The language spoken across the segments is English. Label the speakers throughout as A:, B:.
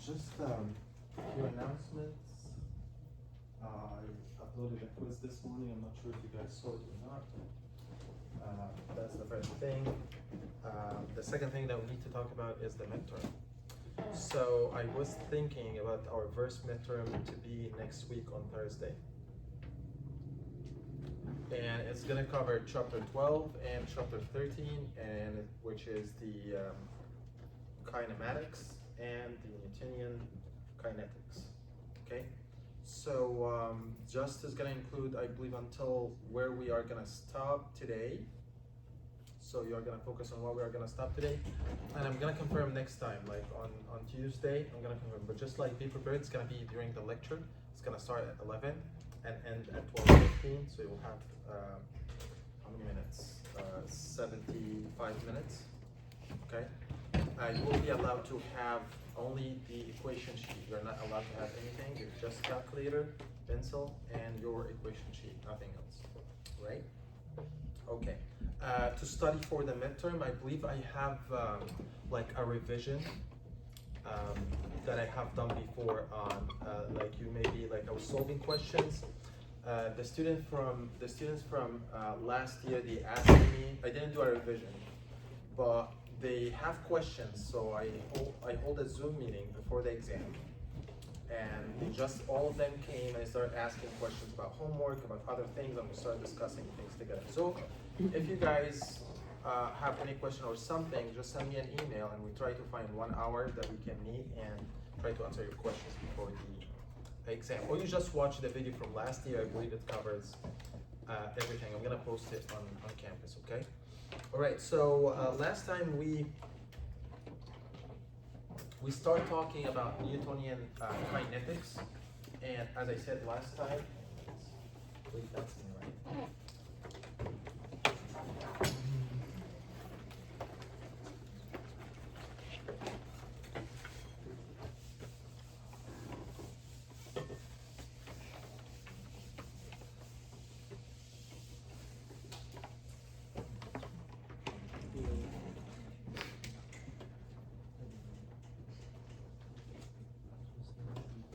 A: Just a few announcements. I uploaded a quiz this morning. I'm not sure if you guys saw it or not. That's the first thing. The second thing that we need to talk about is the midterm. So I was thinking about our verse midterm to be next week on Thursday. And it's going to cover chapter 12 and chapter 13, which is the kinematics and the Newtonian kinetics. Okay, so just is going to include, I believe, until where we are going to stop today. So you're going to focus on what we are going to stop today, and I'm going to confirm next time, like on Tuesday. I'm going to confirm, but just like be prepared, it's going to be during the lecture. It's going to start at 11 and end at 12:15. So you'll have how many minutes? 75 minutes. Okay. You will be allowed to have only the equation sheet. You're not allowed to have anything. It's just calculator, pencil, and your equation sheet, nothing else, right? Okay. To study for the midterm, I believe I have like a revision that I have done before on like you maybe like I was solving questions. The students from last year, they asked me. I didn't do a revision, but they have questions, so I hold a Zoom meeting before the exam, and they just all of them came and started asking questions about homework, about other things, and we started discussing things together. So if you guys have any question or something, just send me an email, and we try to find 1 hour that we can meet and try to answer your questions before the exam. Or you just watch the video from last year. I believe it covers everything. I'm gonna post it on campus, okay? All right, so last time we started talking about Newtonian kinetics, and as I said last time, I believe that's me, right?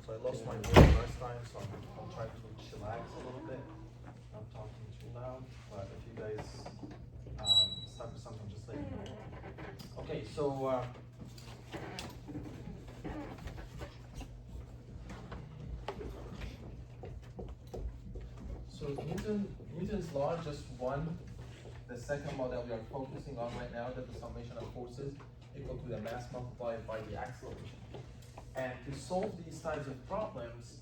A: So I lost my voice last time, so I'm trying to chillax a little bit. I'm talking too loud, but if you guys start with something, just let me know. Okay, so Newton's law is just one. The second law that we are focusing on right now, that the summation of forces equal to the mass multiplied by the acceleration. And to solve these types of problems,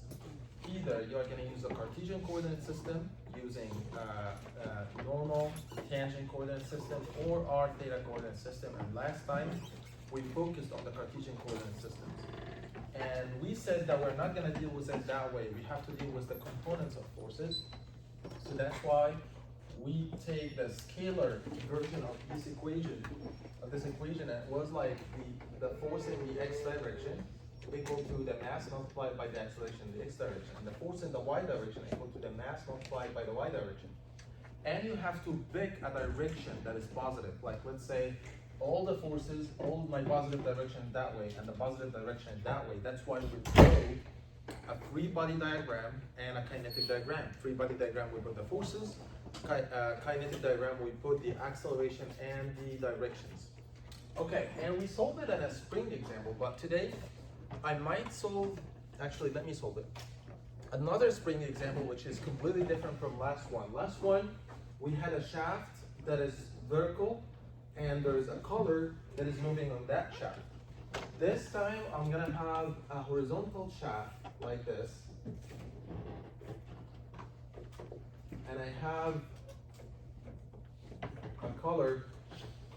A: either you're going to use a Cartesian coordinate system using normal tangent coordinate system or r theta coordinate system. And last time we focused on the Cartesian coordinate systems. And we said that we're not going to deal with it that way. We have to deal with the components of forces. So that's why we take the scalar version of this equation, and it was like the force in the x direction equal to the mass multiplied by the acceleration in the x direction, and the force in the y direction equal to the mass multiplied by the y direction. And you have to pick a direction that is positive. Like let's say all the forces, all my positive direction that way, and the positive direction that way. That's why we draw a free body diagram and a kinetic diagram. Free body diagram, we put the forces. Kinetic diagram, we put the acceleration and the directions. Okay, and we solved it in a spring example, but today I might solve, actually let me solve it. Another spring example which is completely different from last one. Last one, we had a shaft that is vertical and there is a collar that is moving on that shaft. This time I'm gonna have a horizontal shaft like this. And I have a collar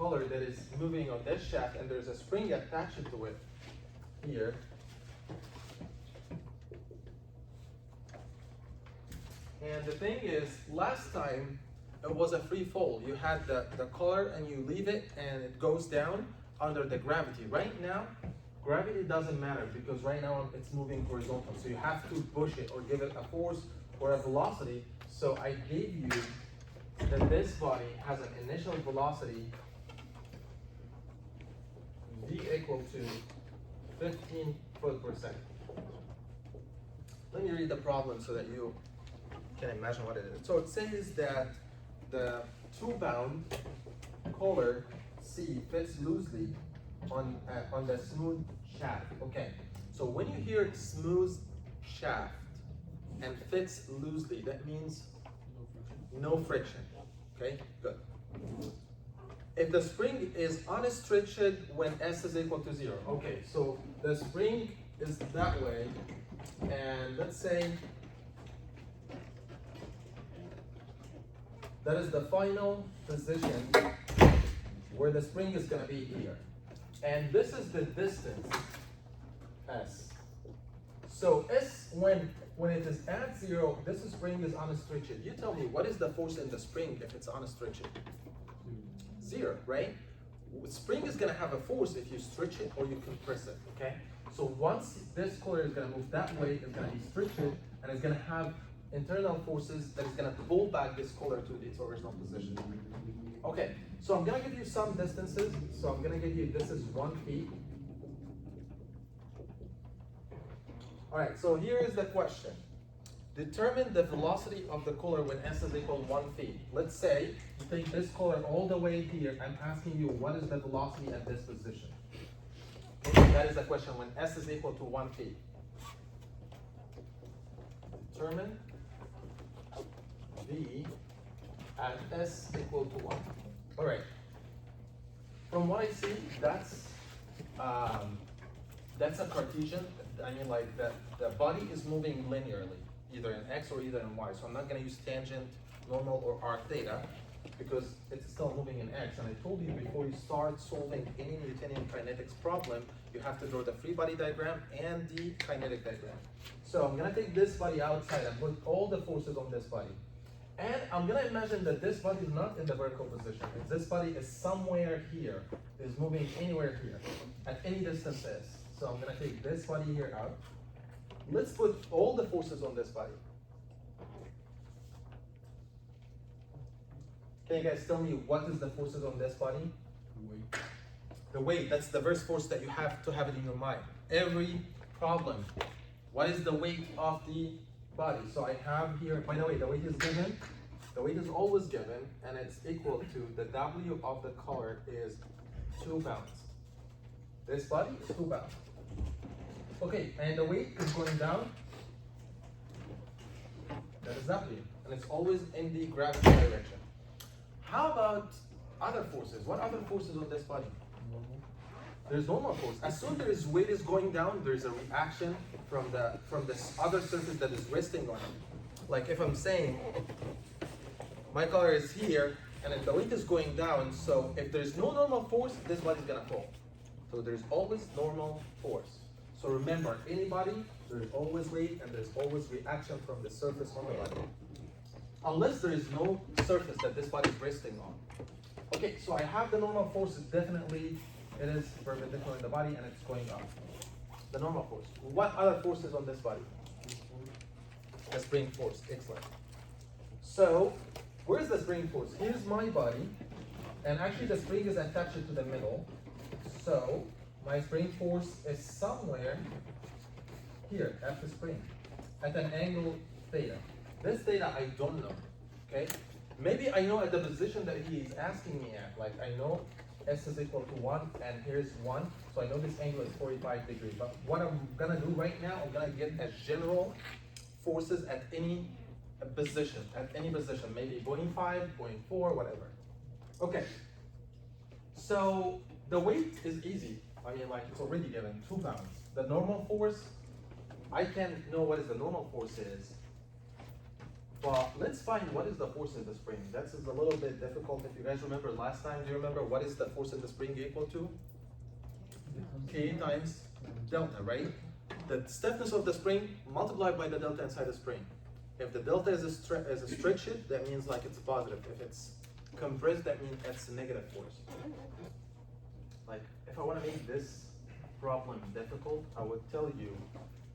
A: that is moving on this shaft, and there's a spring attached to it here. And the thing is, last time it was a free fall. You had the collar and you leave it and it goes down under the gravity. Right now, gravity doesn't matter because right now it's moving horizontal. So you have to push it or give it a force or a velocity. So I gave you that this body has an initial velocity v equal to 15 foot per second. Let me read the problem so that you can imagine what it is. So it says that the 2-pound collar C fits loosely on the smooth shaft. Okay, so when you hear smooth shaft and fits loosely, that means no friction. Okay, good. If the spring is unstretched when S is equal to 0. Okay, so the spring is that way, and let's say that is the final position where the spring is going to be here. And this is the distance, S. So S, when it is at 0, this spring is unstretched. You tell me, what is the force in the spring if it's unstretched? 0, right? Spring is going to have a force if you stretch it or you compress it, okay? So once this collar is going to move that way, it's going to be stretched, and it's going to have internal forces that is going to pull back this collar to its original position. Okay, so I'm going to give you some distances. So I'm going to give you, this is 1 feet. All right, so here is the question. Determine the velocity of the collar when S is equal to 1 feet. Let's say you take this collar all the way here. I'm asking you, what is the velocity at this position? Okay, that is the question when S is equal to 1 feet. Determine V at S equal to 1. All right. From what I see, that's a Cartesian. I mean, like the body is moving linearly, either in X or either in Y. So I'm not going to use tangent, normal, or arc theta because it's still moving in X. And I told you before you start solving any Newtonian kinetics problem, you have to draw the free body diagram and the kinetic diagram. So I'm going to take this body outside and put all the forces on this body. And I'm going to imagine that this body is not in the vertical position. This body is somewhere here, is moving anywhere here, at any distance S. So I'm going to take this body here out. Let's put all the forces on this body. Can you guys tell me what is the forces on this body?
B: Weight.
A: The weight, that's the first force that you have to have it in your mind. Every problem, what is the weight of the body? So I have here, by the way, the weight is given. The weight is always given, and it's equal to the W of the collar is 2 pounds. This body is 2 pounds. Okay, and the weight is going down. That is W, and it's always in the gravity direction. How about other forces? What other forces on this body?
B: Normal.
A: There's normal force. As soon as weight is going down, there's a reaction from this other surface that is resting on it. Like if I'm saying my collar is here and if the weight is going down, so if there's no normal force, this body's gonna fall. So there's always normal force. So remember, any body, there's always weight and there's always reaction from the surface on the body. Unless there is no surface that this body is resting on. Okay, so I have the normal force is definitely, it is perpendicular in the body and it's going up. The normal force. What other forces on this body? The spring force, excellent. So, where's the spring force? Here's my body, and actually the spring is attached to the middle. So, my spring force is somewhere here at the spring, at an angle theta. This theta I don't know, okay? Maybe I know at the position that he is asking me at, like I know S is equal to 1 and here's 1, so I know this angle is 45 degrees. But what I'm gonna do right now, I'm gonna get as general forces at any position, maybe 0.5, 0.4, whatever. Okay, so the weight is easy. I mean, like it's already given, 2 pounds. The normal force, I can know what is the normal force is. But let's find what is the force in the spring. That's a little bit difficult. If you guys remember last time, do you remember what is the force in the spring equal to? K times delta, right? The stiffness of the spring multiplied by the delta inside the spring. If the delta is a stretched, that means like it's positive. If it's compressed, that means it's a negative force. Like if I want to make this problem difficult, I would tell you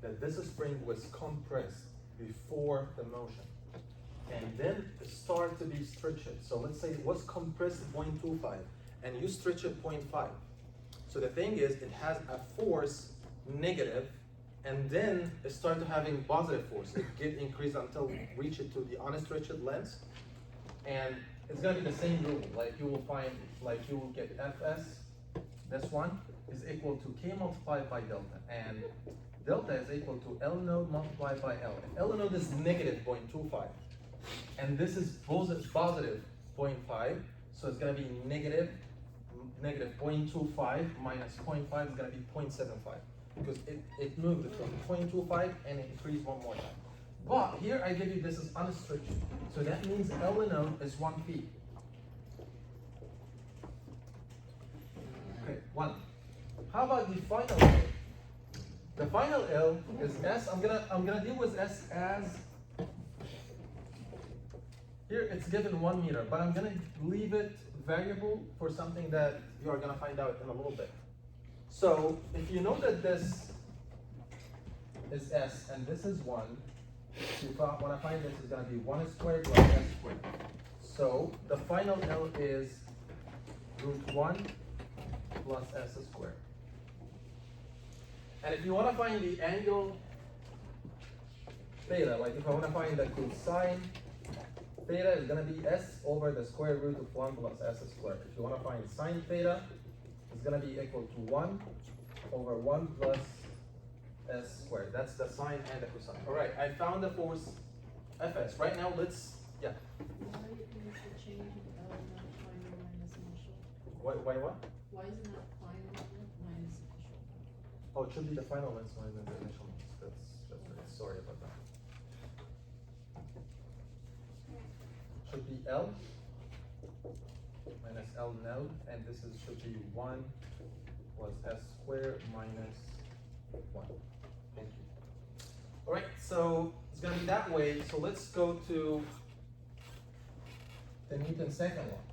A: that this spring was compressed before the motion. And then it started to be stretched. So let's say it was compressed 0.25 and you stretch it 0.5. So the thing is, it has a force negative, and then it start to having positive force. It get increased until reach it to the unstretched length, and it's gonna be the same rule. Like you will find, like you will get Fs, this one is equal to K multiplied by delta, and delta is equal to L node multiplied by L. If L node is negative 0.25, and this is positive 0.5, so it's gonna be negative 0.25 minus 0.5 is gonna be 0.75, because it moved from 0.25 and it increased one more time. But here I give you this is unrestricted, so that means L node is 1 feet. Okay, 1. How about the final L? The final L is S. I'm gonna deal with S as, here it's given 1 meter, but I'm gonna leave it variable for something that you are gonna find out in a little bit. So if you know that this is S and this is 1, you wanna find this is gonna be 1 squared plus S squared. So the final L is root 1 plus S squared. And if you wanna find the angle theta, like if I wanna find the cosine theta is going to be S over the square root of 1 plus S squared. If you want to find sine theta, it's going to be equal to 1 over 1 plus S squared. That's the sine and the cosine. All right, I found the force Fs. Right now, let's, yeah.
B: Why is the change in L not final minus initial?
A: Why what?
B: Why isn't that final minus initial?
A: Oh, it should be the final length minus the initial length. That's right. Sorry about that. Should be L minus L node, and this is should be 1 plus S squared minus 1. Thank you. All right, so it's gonna be that way. So let's go to the Newton's second law.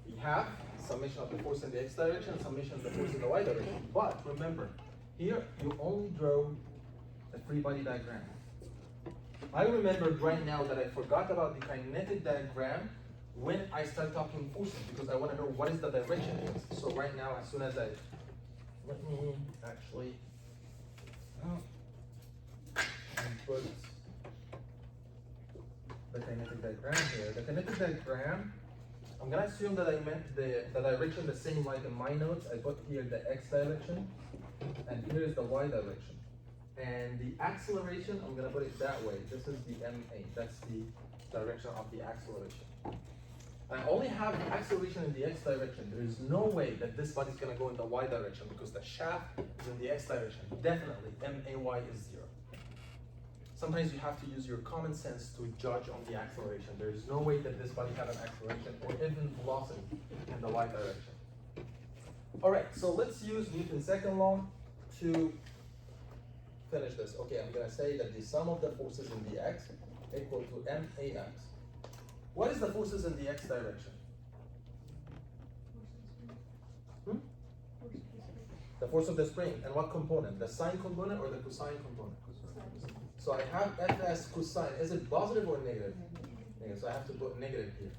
A: We have summation of the force in the x direction and summation of the force in the y direction. But remember, here you only draw a free body diagram. I remembered right now that I forgot about the kinetic diagram when I start talking forces, because I want to know what is the direction is. So right now, as soon as let me actually put the kinetic diagram here. The kinetic diagram, I'm gonna assume that I meant the direction the same like in my notes. I put here the x direction, and here is the y direction. And the acceleration, I'm gonna put it that way. This is the MA, that's the direction of the acceleration. I only have the acceleration in the x direction. There is no way that this body is gonna go in the y direction because the shaft is in the x direction. Definitely, MAY is 0. Sometimes you have to use your common sense to judge on the acceleration. There is no way that this body have an acceleration or even velocity in the y direction. All right, so let's use Newton's second law to finish this. Okay, I'm gonna say that the sum of the forces in the x equal to MAX. What is the forces in the x direction? The force of the spring. And what component? The sine component or the cosine component? So I have Fs cosine. Is it positive or negative? Negative. So I have to put negative here.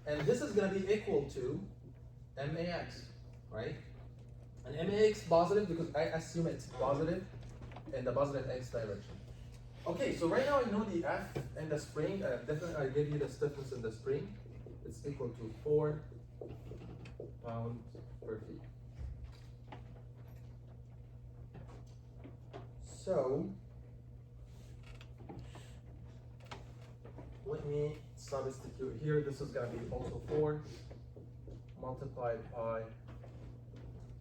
A: And this is gonna be equal to MAX, right? And MAX positive because I assume it's positive in the positive x direction. Okay, so right now I know the F and the spring. Definitely I gave you the stiffness in the spring. It's equal to 4 pounds per feet. So let me substitute here. This is going to be also 4 multiplied by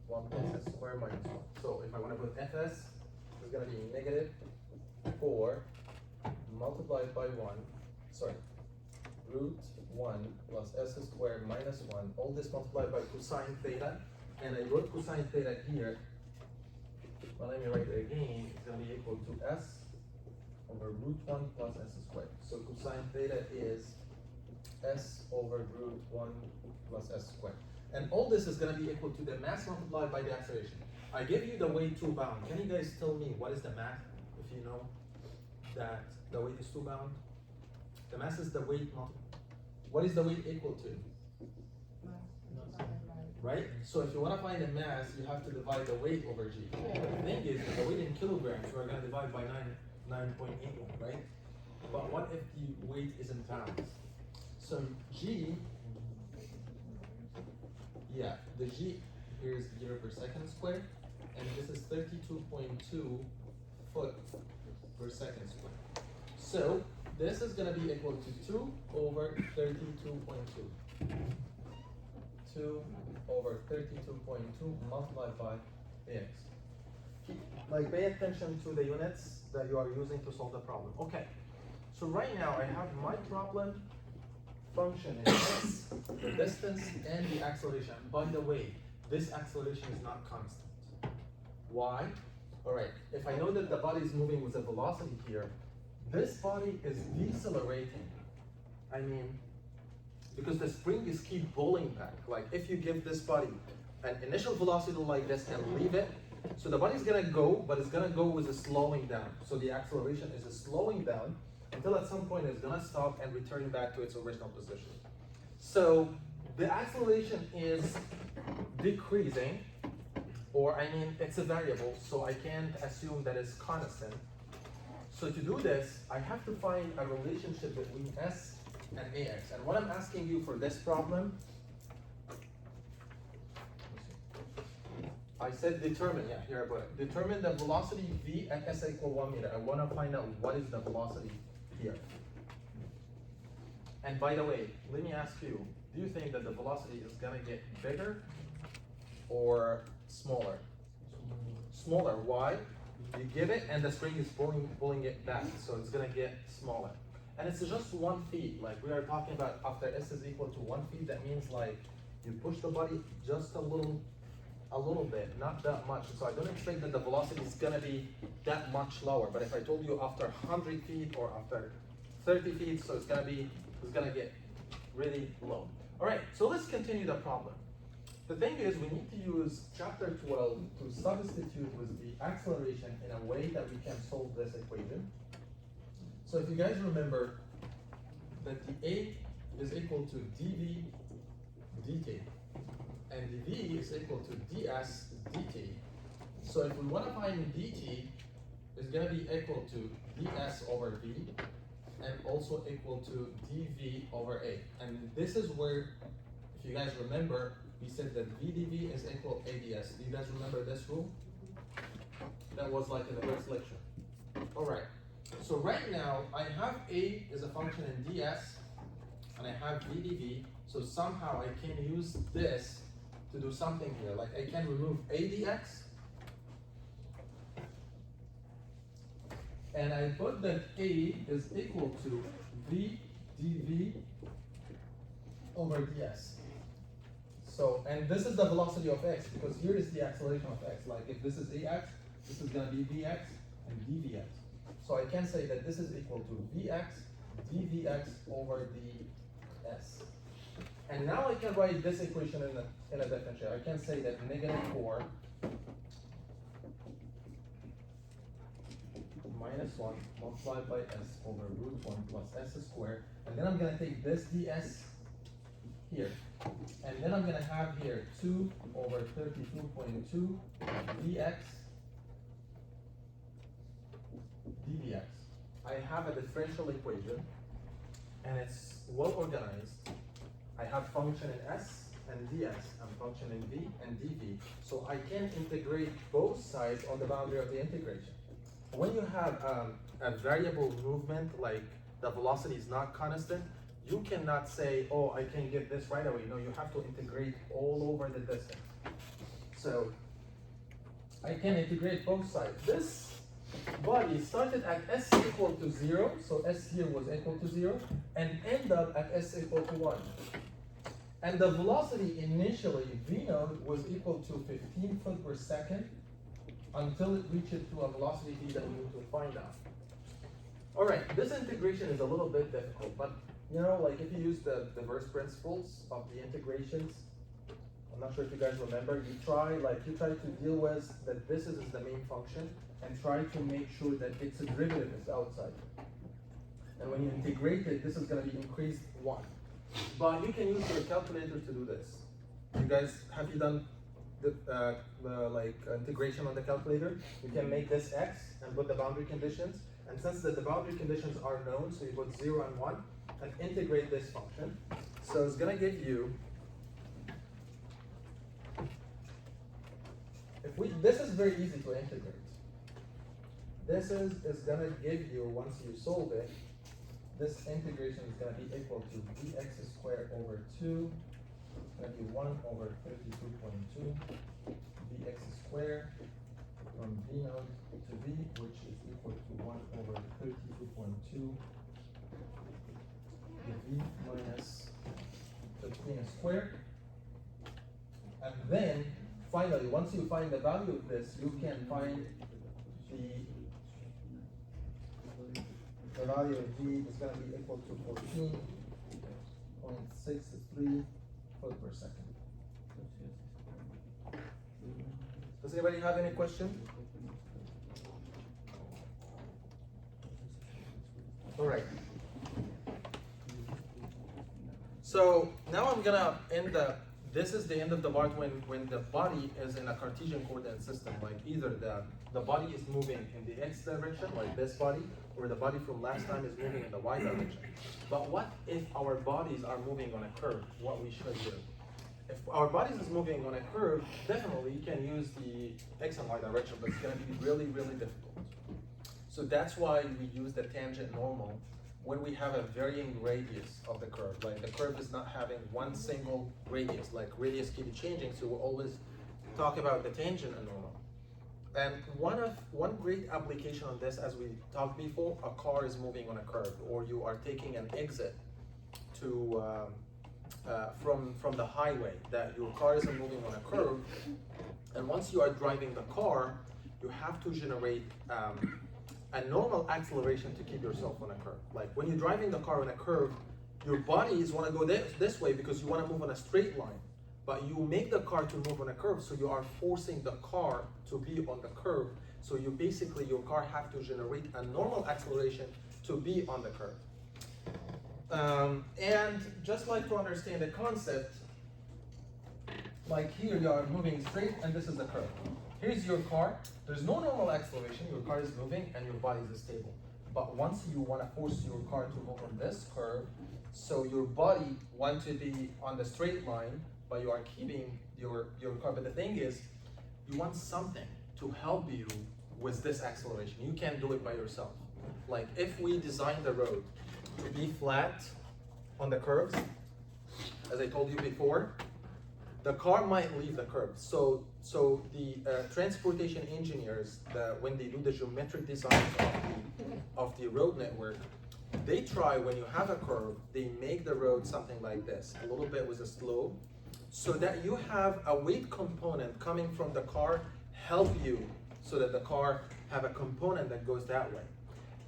A: 1 plus S squared minus 1. So if I want to put Fs, it's going to be negative 4 multiplied by 1, sorry, root 1 plus S squared minus 1, all this multiplied by cosine theta, and I wrote cosine theta here, but let me write it again, it's going to be equal to S over root 1 plus S squared. So cosine theta is S over root 1 plus S squared. And all this is going to be equal to the mass multiplied by the acceleration. I gave you the weight 2 pounds. Can you guys tell me what is the mass, if you know that the weight is 2 pounds? The mass is the weight multiplied. What is the weight equal to?
C: right? So if you want to find the mass, you have to divide the weight over g. The thing is, the weight in kilograms, we're going to divide by 9.81, right? But what if the weight is in pounds? So g, yeah, the g here is meter per second squared, and this is 32.2 foot per second squared. So this is going to be equal to 2 over 32.2. 2 over 32.2 multiplied by AX. Like, pay attention to the units that you are using to solve the problem. Okay, so right now I have my problem function in x, the distance, and the acceleration. By the way, this acceleration is not constant. Why? All right, if I know that the body is moving with a velocity here, this body is decelerating. I mean, because the spring is keep pulling back. Like, if you give this body an initial velocity like this and leave it, so the body's gonna go, but it's gonna go with a slowing down. So the acceleration is a slowing down until at some point it's gonna stop and return back to its original position. So the acceleration is decreasing, or I mean, it's a variable, so I can't assume that it's constant. So to do this, I have to find a relationship between s and ax. And what I'm asking you for this problem, I said determine, yeah, here I put it. Determine the velocity v at s equal 1 meter. I want to find out what is the velocity here. And by the way, let me ask you, do you think that the velocity is going to get bigger or smaller? Smaller. Why? You give it and the spring is pulling it back, so it's going to get smaller. And it's just 1 feet, like we are talking about. After s is equal to 1 feet, that means like you push the body just a little bit, not that much. So I don't expect that the velocity is gonna be that much lower. But if I told you after 100 feet or after 30 feet, so it's gonna get really low. All right, so let's continue the problem. The thing is, we need to use chapter 12 to substitute with the acceleration in a way that we can solve this equation. So if you guys remember that the A is equal to dv dt, and dv is equal to ds dt. So if we want to find dt, it's going to be equal to ds over v, and also equal to dv over a. And this is where, if you guys remember, we said that v dv is equal ads. Do you guys remember this rule? That was like in the first lecture. All right. So right now, I have a as a function in ds, and I have v dv. So somehow I can use this to do something here. Like, I can remove a dx, and I put that a is equal to v dv over ds. So, and this is the velocity of x, because here is the acceleration of x. Like, if this is ax, this is going to be vx and dvx. So I can say that this is equal to vx dvx over ds. And now I can write this equation in a differential. I can say that -4 minus 1 multiplied by s over √1 plus s squared. And then I'm going to take this ds here. And then I'm going to have here 2 over 32.2 vx dvx. I have a differential equation, and it's well organized. I have function in s and ds, and function in v and dv. So I can integrate both sides on the boundary of the integration. When you have a variable movement, like the velocity is not constant, you cannot say, oh, I can get this right away. No, you have to integrate all over the distance. So I can integrate both sides. This body started at s equal to 0, so s here was equal to 0, and end up at s equal to 1. And the velocity initially, v naught, was equal to 15 foot per second until it reaches to a velocity v that we need to find out. All right, this integration is a little bit difficult, but you know, like if you use the diverse principles of the integrations, I'm not sure if you guys remember, you try to deal with that this is the main function and try to make sure that its derivative is outside. And when you integrate it, this is going to be increased 1. But you can use your calculator to do this. You guys, have you done the integration on the calculator? You can make this x and put the boundary conditions. And since the boundary conditions are known, so you put 0 and 1 and integrate this function. So it's gonna give you, this is very easy to integrate. This is gonna give you, once you solve it, this integration is gonna be equal to bx squared over 2, it's gonna be 1 over 32.2, bx squared from b node to b, which is equal to 1 over 32.2, v minus 15 squared. And then, finally, once you find the value of this, you can find the value of v is going to be equal to 14.63 foot per second. Does anybody have any question? All right. So now I'm gonna end this is the end of the part when the body is in a Cartesian coordinate system, like either the body is moving in the x direction, like this body, or the body from last time is moving in the y direction. But what if our bodies are moving on a curve, what we should do? If our bodies is moving on a curve, definitely you can use the x and y direction, but it's gonna be really, really difficult. So that's why we use the tangent normal when we have a varying radius of the curve. Like the curve is not having one single radius, like radius keep changing, so we'll always talk about the tangent and normal. And one great application on this, as we talked before, a car is moving on a curve, or you are taking an exit to from the highway, that your car is moving on a curve, and once you are driving the car, you have to generate a normal acceleration to keep yourself on a curve. Like when you're driving the car on a curve, your bodies want to go this way because you want to move on a straight line. But you make the car to move on a curve, so you are forcing the car to be on the curve. So you basically, your car have to generate a normal acceleration to be on the curve. And just like to understand the concept, like here you are moving straight and this is the curve. Here's your car, there's no normal acceleration, your car is moving and your body is stable. But once you want to force your car to move on this curve, so your body wants to be on the straight line, but you are keeping your car. But the thing is, you want something to help you with this acceleration. You can't do it by yourself. Like if we design the road to be flat on the curves, as I told you before, the car might leave the curve. So the transportation engineers, when they do the geometric design of the road network, they try, when you have a curve, they make the road something like this, a little bit with a slope, so that you have a weight component coming from the car help you, so that the car have a component that goes that way.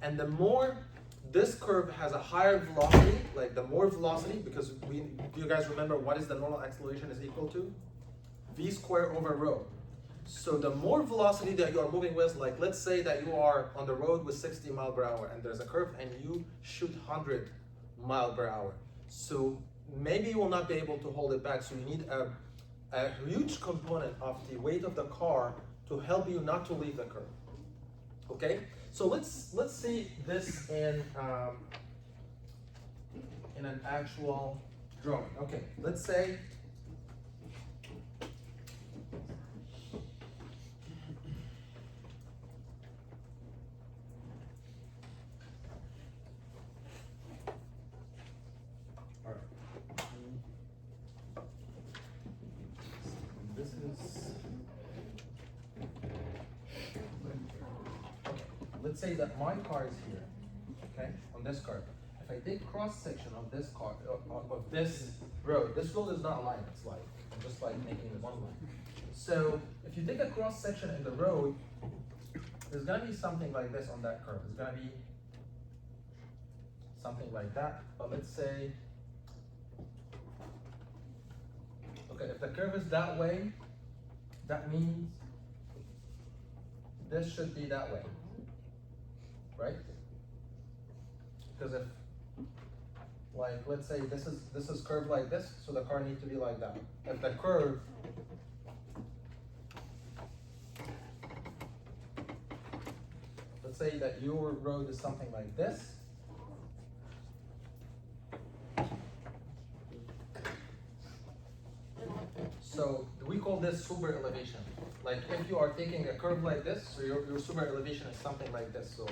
C: And the more this curve has a higher velocity, like the more velocity, because do you guys remember what is the normal acceleration is equal to? V squared over rho. So the more velocity that you are moving with, like let's say that you are on the road with 60 miles per hour and there's a curve and you shoot 100 miles per hour. So maybe you will not be able to hold it back. So you need a huge component of the weight of the car to help you not to leave the curve. Okay? So let's see this in an actual drawing. Okay, let's say let's say that my car is here, okay, on this curve. If I take cross section of this car, of this road is not a line, it's like, I'm just like making one line. So if you take a cross section in the road, there's gonna be something like this on that curve. It's gonna be something like that, but let's say, okay, if the curve is that way, that means this should be that way. Right? Because Like, let's say this is curved like this, so the car needs to be like that. If the curve let's say that your road is something like this. So we call this super elevation. Like if you are taking a curve like this, so your super elevation is something like this. So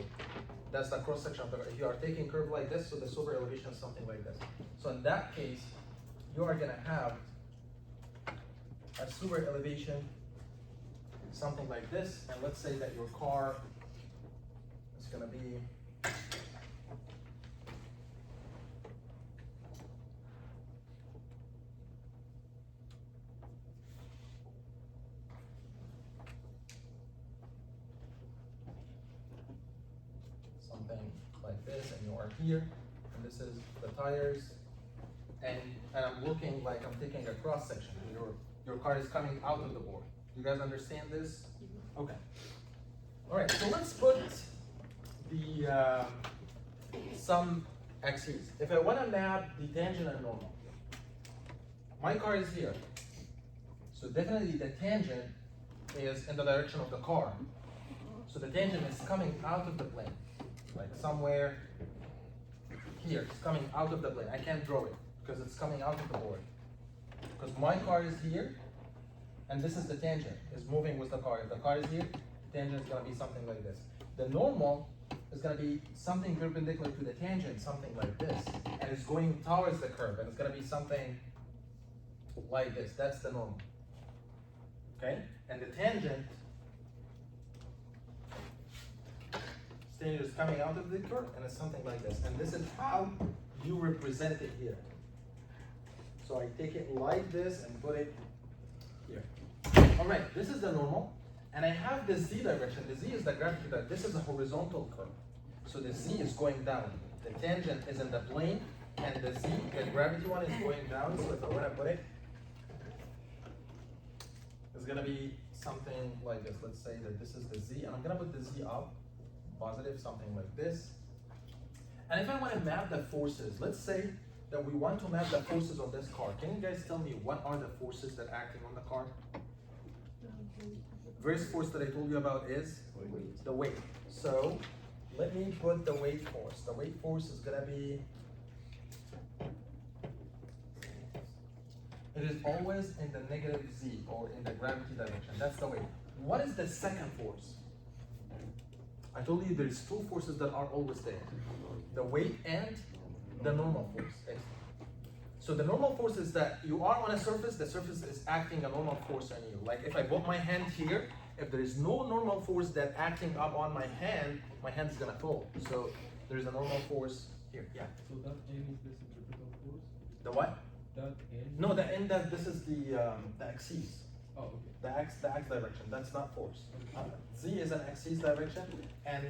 C: that's the cross section of the curve. If you are taking curve like this, so the super elevation is something like this. So in that case, you are gonna have a super elevation, something like this. And let's say that your car is gonna be something like this, and you are here, and this is the tires, and I'm looking like I'm taking a cross section. Your car is coming out of the board. You guys understand this? Okay. All right. So let's put the some axes. If I want to map the tangent and normal, my car is here, so definitely the tangent is in the direction of the car. So the tangent is coming out of the plane, like somewhere here. It's coming out of the plane. I can't draw it because it's coming out of the board. Because my car is here, and this is the tangent. It's moving with the car. If the car is here, tangent is going to be something like this. The normal is going to be something perpendicular to the tangent, something like this, and it's going towards the curve, and it's going to be something like this. That's the normal. Okay, and the tangent is coming out of the curve, and it's something like this. And this is how you represent it here. So I take it like this and put it here. All right, this is the normal, and I have the z direction. The z is the gravity direction. This is a horizontal curve. So the z is going down. The tangent is in the plane, and the z, the gravity one, is going down. So if I want to put it, it's gonna be something like this. Let's say that this is the z, and I'm gonna put the z up, positive, something like this. And if I want to map the forces, let's say that we want to map the forces on this car. Can you guys tell me what are the forces that are acting on the car? First force that I told you about is the weight. So let me put the weight force. The weight force is gonna be, it is always in the negative z, or in the gravity direction. That's the weight. What is the second force? I told you there's two forces that are always there. The weight and the normal force. So the normal force is that you are on a surface, the surface is acting a normal force on you. Like if I put my hand here, if there is no normal force that acting up on my hand is gonna fall. So there's a normal force here, yeah.
D: So that N is the centripetal force?
C: The what?
D: That N?
C: No, the N, this is the axis.
D: Oh, okay.
C: The x direction, that's not force. Z is an axis direction, and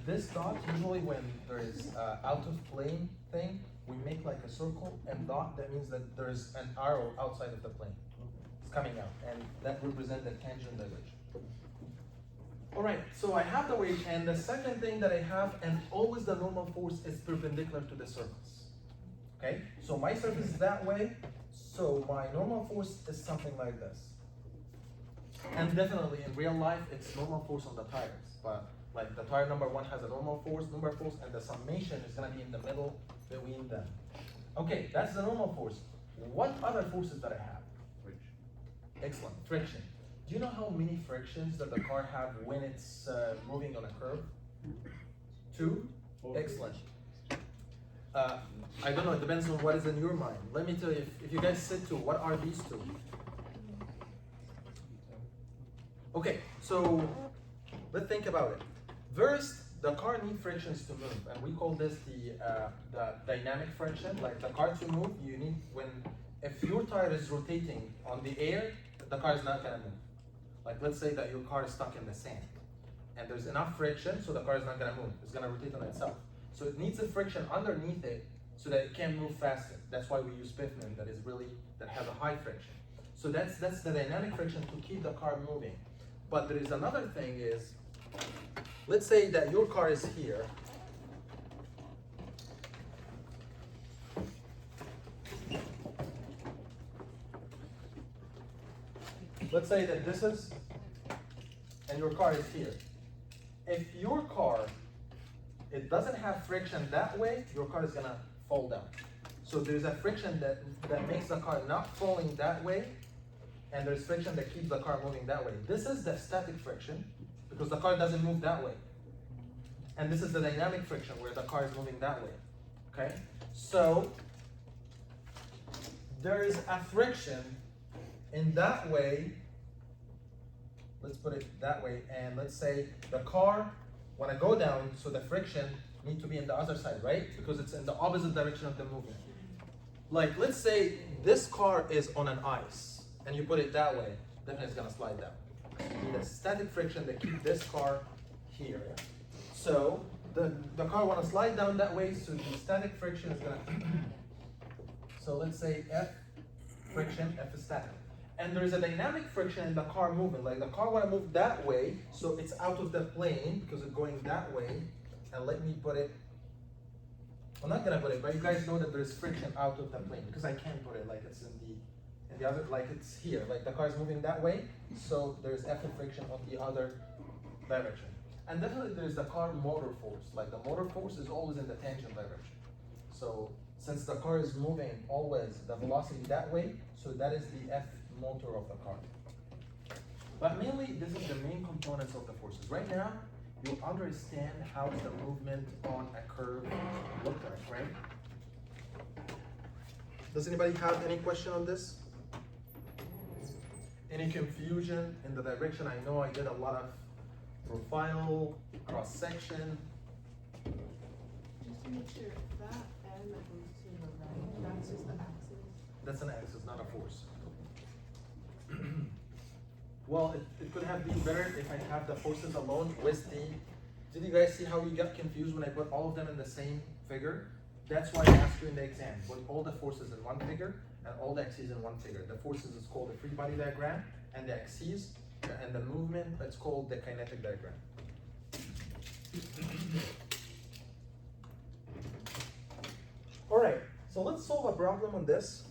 C: this dot, usually when there is out of plane thing, we make like a circle, and dot, that means that there's an arrow outside of the plane. It's coming out, and that represents the tangent direction. All right, so I have the weight, and the second thing that I have, and always the normal force is perpendicular to the surface. Okay, so my surface is that way, so my normal force is something like this. And definitely in real life, it's normal force on the tires, but like the tire number one has a normal force, and the summation is gonna be in the middle between them. Okay, that's the normal force. What other forces that I have?
D: Friction.
C: Excellent, friction. Do you know how many frictions that the car have when it's moving on a curve? 2? Excellent. I don't know, it depends on what is in your mind. Let me tell you, if you guys said 2, what are these 2? Okay, so let's think about it. First, the car needs frictions to move, and we call this the dynamic friction. Like the car to move, you need if your tire is rotating on the air, the car is not gonna move. Like let's say that your car is stuck in the sand, and there's enough friction, so the car is not gonna move. It's gonna rotate on itself. So it needs a friction underneath it so that it can move faster. That's why we use pavement that has a high friction. So that's the dynamic friction to keep the car moving. But there is another thing is, let's say that your car is here, let's say that this is, and your car is here. If your car, it doesn't have friction that way, your car is gonna fall down. So there's a friction that makes the car not falling that way, and there's friction that keeps the car moving that way. This is the static friction, because the car doesn't move that way. And this is the dynamic friction, where the car is moving that way, okay? So, there is a friction in that way, let's put it that way, and let's say the car, when I go down, so the friction needs to be in the other side, right? Because it's in the opposite direction of the movement. Like, let's say this car is on an ice, and you put it that way, then it's gonna slide down. You need a static friction that keeps this car here. So, the car wanna slide down that way, so the static friction is gonna, so let's say F friction, F is static. And there's a dynamic friction in the car moving, like the car wanna move that way, so it's out of the plane, because it's going that way, and let me put it, I'm not gonna put it, but you guys know that there's friction out of the plane, because I can't put it like it's in the other, like it's here, like the car is moving that way, so there's F of friction on the other direction. And definitely there's the car motor force, like the motor force is always in the tangent direction. So since the car is moving always the velocity that way, so that is the F motor of the car. But mainly this is the main components of the forces. Right now, you understand how the movement on a curve look like, right? Does anybody have any question on this? Any confusion in the direction? I know I did a lot of profile, cross section.
B: Just to make sure, that N that goes to the right, that's just the axis.
C: That's an axis, not a force. Well, it could have been better if I have the forces alone with the, did you guys see how you got confused when I put all of them in the same figure? That's why I asked you in the exam, put all the forces in one figure and all the axes in one figure. The forces is called the free body diagram, and the axes and the movement, it's called the kinetic diagram. All right, so let's solve a problem on this.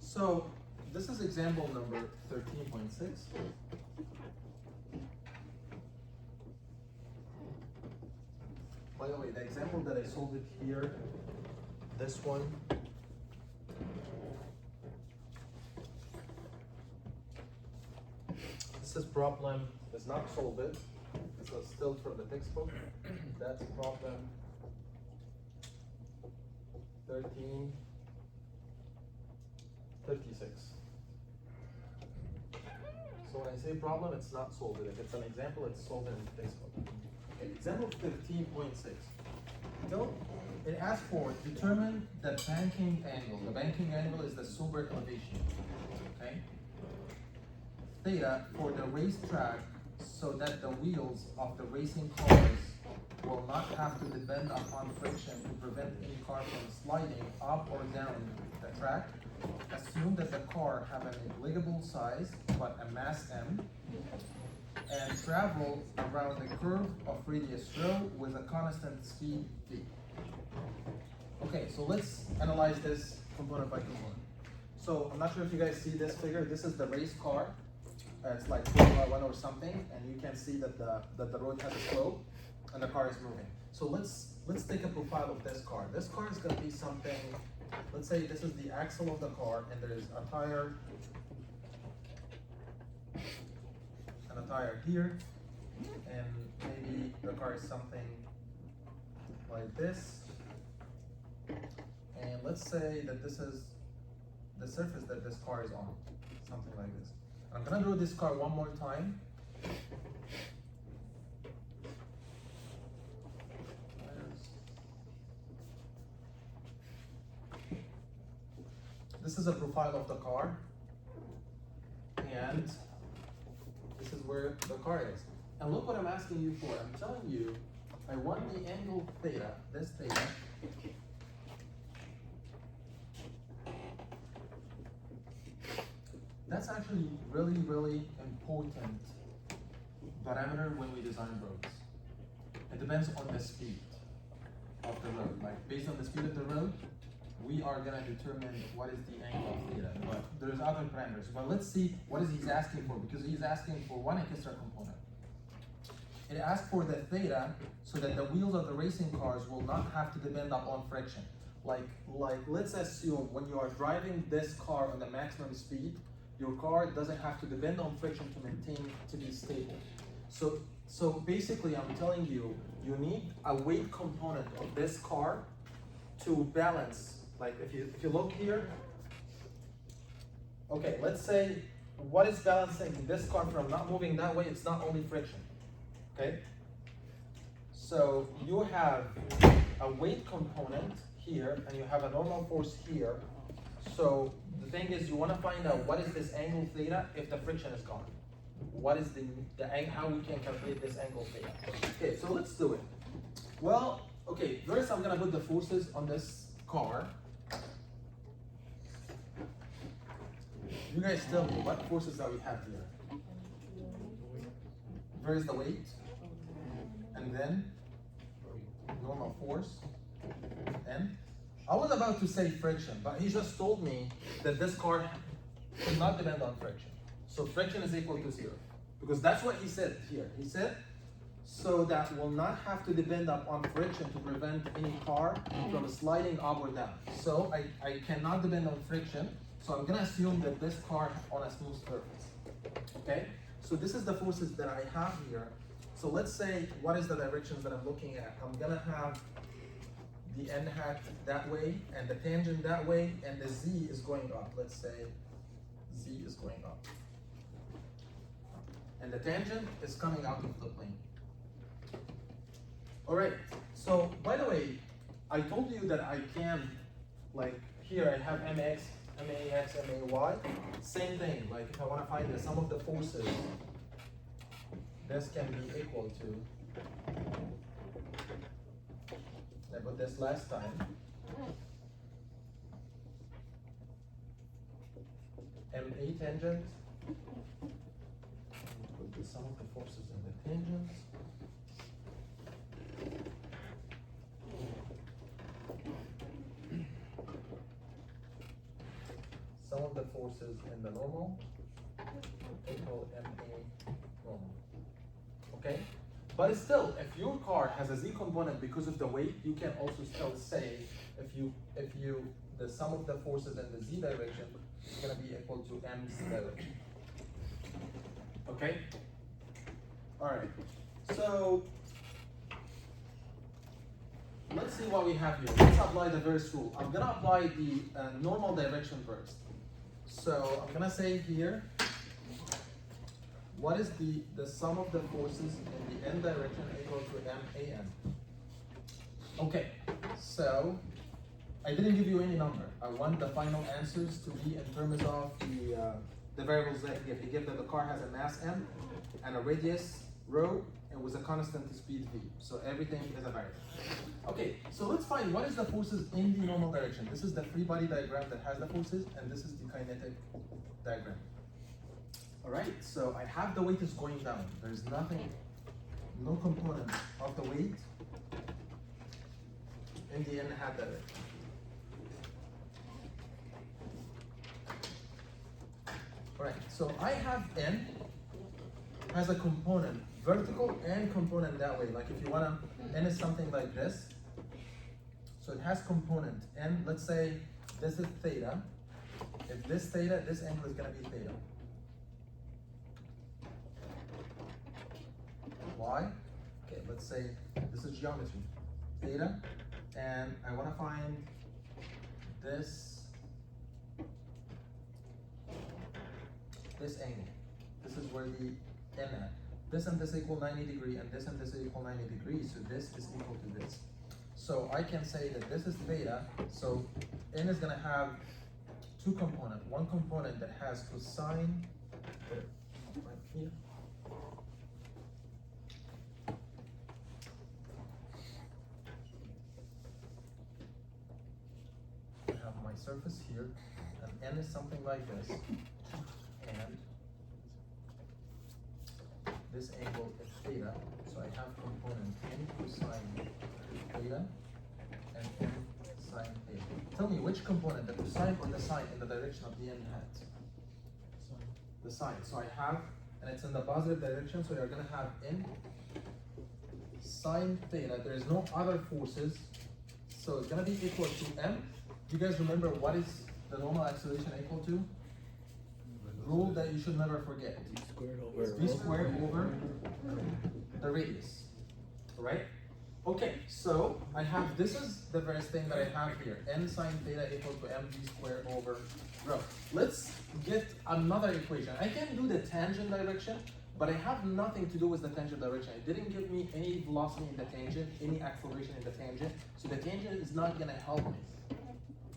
C: So this is example number 13.6. By the way, the example that I solved it here, this one, this is problem is not solved. This is still from the textbook. That's problem 1356. So when I say problem, it's not solved. If it's an example, it's solved in the textbook. Okay, example 15.6. So it asks for determine the banking angle. The banking angle is the super elevation. Okay. Theta for the racetrack, so that the wheels of the racing cars will not have to depend upon friction to prevent any car from sliding up or down the track. Assume that the car have a negligible size, but a mass m, and travel around the curve of radius rho with a constant speed v. Okay, so let's analyze this component by component. So I'm not sure if you guys see this figure. This is the race car. It's like Formula 1 or something, and you can see that the road has a slope and the car is moving. So let's take a profile of this car. This car is going to be something. Let's say this is the axle of the car, and there is a tire and a tire here, and maybe the car is something like this. And let's say that this is the surface that this car is on, something like this. I'm gonna draw this car one more time. this is a profile of the car, and this is where the car is. And look what I'm asking you for. I'm telling you, I want the angle theta, this theta, that's actually really, really important parameter when we design roads. It depends on the speed of the road. Like based on the speed of the road, we are gonna determine what is the angle of theta. But there's other parameters. But let's see what is he's asking for, because he's asking for one extra component. It asks for the theta so that the wheels of the racing cars will not have to depend upon friction. Like let's assume when you are driving this car on the maximum speed, your car doesn't have to depend on friction to maintain to be stable. So basically I'm telling you, you need a weight component of this car to balance. Like if you look here, okay, let's say what is balancing this car from not moving that way, it's not only friction, okay? So you have a weight component here and you have a normal force here. So the thing is, you want to find out what is this angle theta if the friction is gone. What is how we can calculate this angle theta? Okay, so let's do it. Well, okay, first I'm gonna put the forces on this car. You guys tell me what forces that we have here. Where is the weight? And then normal force. And I was about to say friction, but he just told me that this car cannot depend on friction. So friction is equal to 0. Because that's what he said here. He said, so that will not have to depend upon friction to prevent any car from sliding up or down. So I cannot depend on friction. So I'm gonna assume that this car on a smooth surface. Okay? So this is the forces that I have here. So let's say, what is the directions that I'm looking at? I'm gonna have the n hat that way, and the tangent that way, and the z is going up. Let's say z is going up. And the tangent is coming out of the plane. All right, so by the way, I told you that I can, like here I have mx, max, may, same thing, like if I want to find the sum of the forces, this can be equal to, I put this last time, ma tangent, put the sum of the forces in the tangents. Sum of the forces in the normal equal ma normal. Okay? But still, if your car has a z component because of the weight, you can also still say if the sum of the forces in the z direction is going to be equal to m's direction. Okay? All right. So let's see what we have here. Let's apply the verse rule. I'm going to apply the normal direction first. So I'm going to say here, what is the sum of the forces in the n direction equal to man? Okay, so I didn't give you any number. I want the final answers to be in terms of the variables that he gave. He gave that the car has a mass m and a radius rho and with a constant speed v. So everything is a variable. Okay, so let's find what is the forces in the normal direction. This is the free body diagram that has the forces, and this is the kinetic diagram. All right, so I have the weight is going down. There's nothing, no component of the weight in the n hat direction. All right, so I have n has a component, vertical and component that way. Like if you wanna, n is something like this. So it has component, and let's say this is theta. If this theta, this angle is gonna be theta. Why? Okay, let's say this is geometry, theta, and I want to find this angle. This is where the n at. This and this equal 90 degrees, and this equal 90 degrees, so this is equal to this. So I can say that this is theta, so n is going to have two components. One component that has cosine, put it right here. I have my surface here, and n is something like this, and this angle is theta, so I have component n cosine theta and n sine theta. Tell me which component, the cosine or the sine in the direction of the n hat? The sine. So I have, and it's in the positive direction, so you're gonna have n sine theta. There is no other forces, so it's gonna be equal to m. Do you guys remember what is the normal acceleration equal to? Rule that you should never forget.
D: V squared over.
C: V squared over the radius, right? Okay, so I have, this is the first thing that I have here, n sine theta equal to mv squared over rho. Let's get another equation. I can do the tangent direction, but I have nothing to do with the tangent direction. It didn't give me any velocity in the tangent, any acceleration in the tangent, so the tangent is not gonna help me.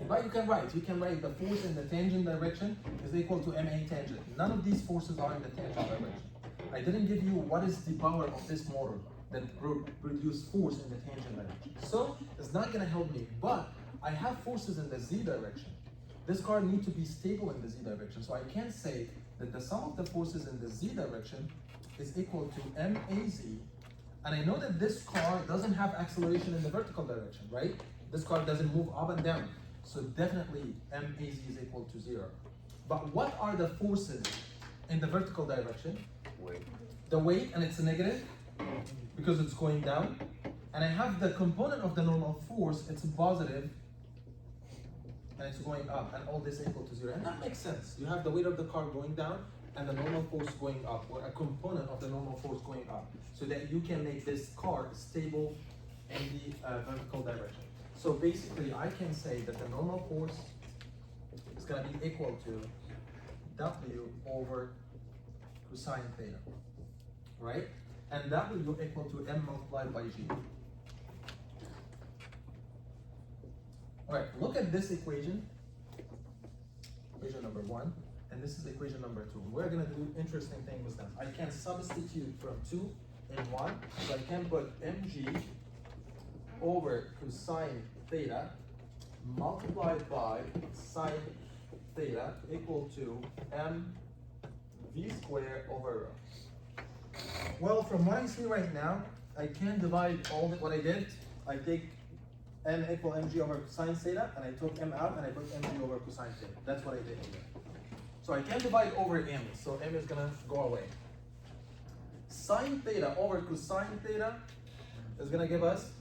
C: But you can write the force in the tangent direction is equal to ma tangent. None of these forces are in the tangent direction. I didn't give you what is the power of this motor that produce force in the tangent direction. So it's not gonna help me, but I have forces in the z direction. This car needs to be stable in the z direction. So I can say that the sum of the forces in the z direction is equal to maz. And I know that this car doesn't have acceleration in the vertical direction, right? This car doesn't move up and down. So definitely maz is equal to 0. But what are the forces in the vertical direction?
E: Weight.
C: The weight, and it's a negative because it's going down. And I have the component of the normal force, it's positive, and it's going up, and all this equal to 0. And that makes sense. You have the weight of the car going down and the normal force going up, or a component of the normal force going up, so that you can make this car stable in the vertical direction. So basically, I can say that the normal force is going to be equal to W over cosine theta, right? And W equal to M multiplied by G. All right, look at this equation number 1, and this is equation number 2. We're going to do interesting thing with them. I can substitute from 2 in 1, so I can put mg over cosine theta multiplied by sine theta equal to m v squared over rho. Well, from what I see right now, I can divide all what I did. I take m equal mg over cosine theta, and I took m out, and I put mg over cosine theta. That's what I did here. So I can divide over m, so m is gonna go away. Sine theta over cosine theta is gonna give us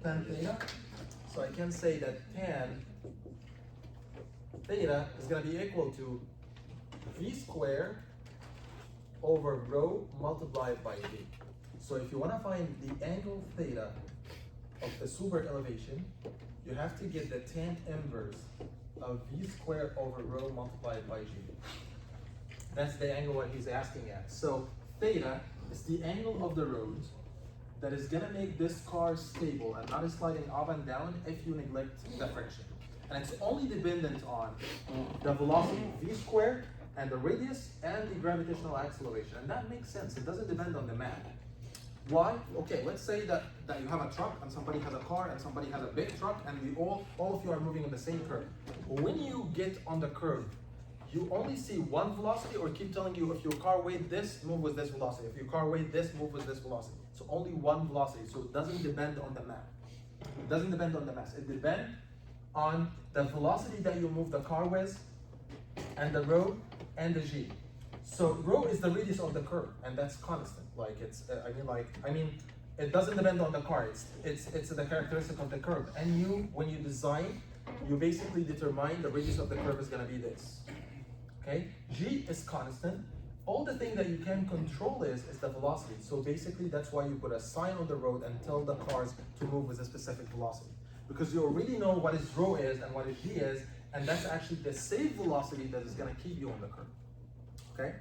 C: tan theta. So I can say that tan theta is gonna be equal to v squared over rho multiplied by d. So if you wanna find the angle theta of the super elevation, you have to get the tan inverse of v squared over rho multiplied by g. That's the angle what he's asking at. So theta is the angle of the road that is gonna make this car stable and not sliding up and down if you neglect the friction. And it's only dependent on the velocity v squared and the radius and the gravitational acceleration. And that makes sense. It doesn't depend on the math. Why? Okay, let's say that you have a truck and somebody has a car and somebody has a big truck, and we all of you are moving on the same curve. When you get on the curve, you only see one velocity, or keep telling you if your car weighed this, move with this velocity. If your car weighed this, move with this velocity. So only one velocity, so it doesn't depend on the mass. It doesn't depend on the mass. It depends on the velocity that you move the car with, and the rho and the g. So rho is the radius of the curve, and that's constant. Like it's, I mean, it doesn't depend on the car. It's the characteristic of the curve. And you, when you design, you basically determine the radius of the curve is gonna be this. Okay, g is constant. All the thing that you can control is the velocity. So basically, that's why you put a sign on the road and tell the cars to move with a specific velocity, because you already know what is rho is and what is g is, and that's actually the safe velocity that is gonna keep you on the curve. Okay?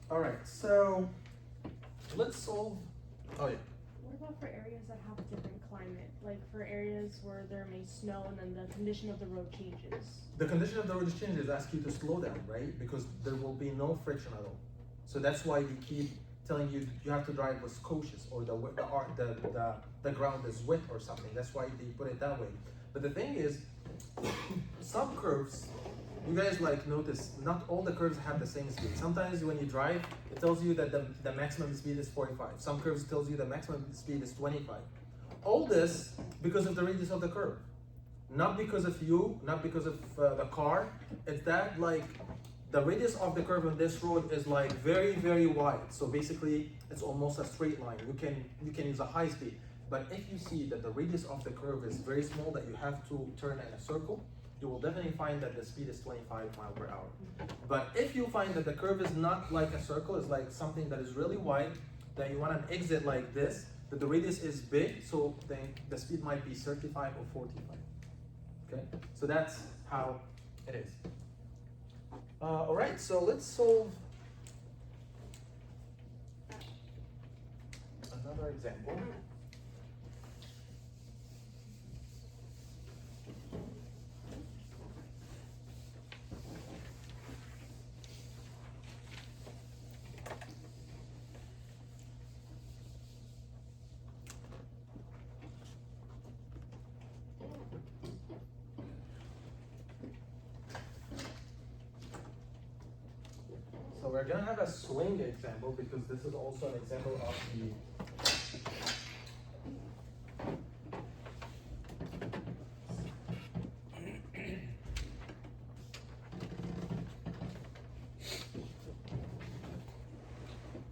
C: All right, so let's solve, oh yeah.
B: What about for areas that have different climate? Like for areas where there may snow and then the condition of the road changes?
C: The condition of the road changes ask you to slow down, right? Because there will be no friction at all. So that's why they keep telling you you have to drive with cautious, or the ground is wet or something. That's why they put it that way. But the thing is, some curves, you guys like notice, not all the curves have the same speed. Sometimes when you drive, it tells you that the maximum speed is 45. Some curves tells you the maximum speed is 25. All this because of the radius of the curve. Not because of you, not because of the car. It's that like the radius of the curve on this road is like very, very wide. So basically it's almost a straight line. You can use a high speed. But if you see that the radius of the curve is very small, that you have to turn in a circle, you will definitely find that the speed is 25 miles per hour. But if you find that the curve is not like a circle, it's like something that is really wide, that you want an exit like this, that the radius is big, so then the speed might be 35 or 45. Okay, so that's how it is. All right, so let's solve another example. So we're gonna have a swing example because this is also an example of the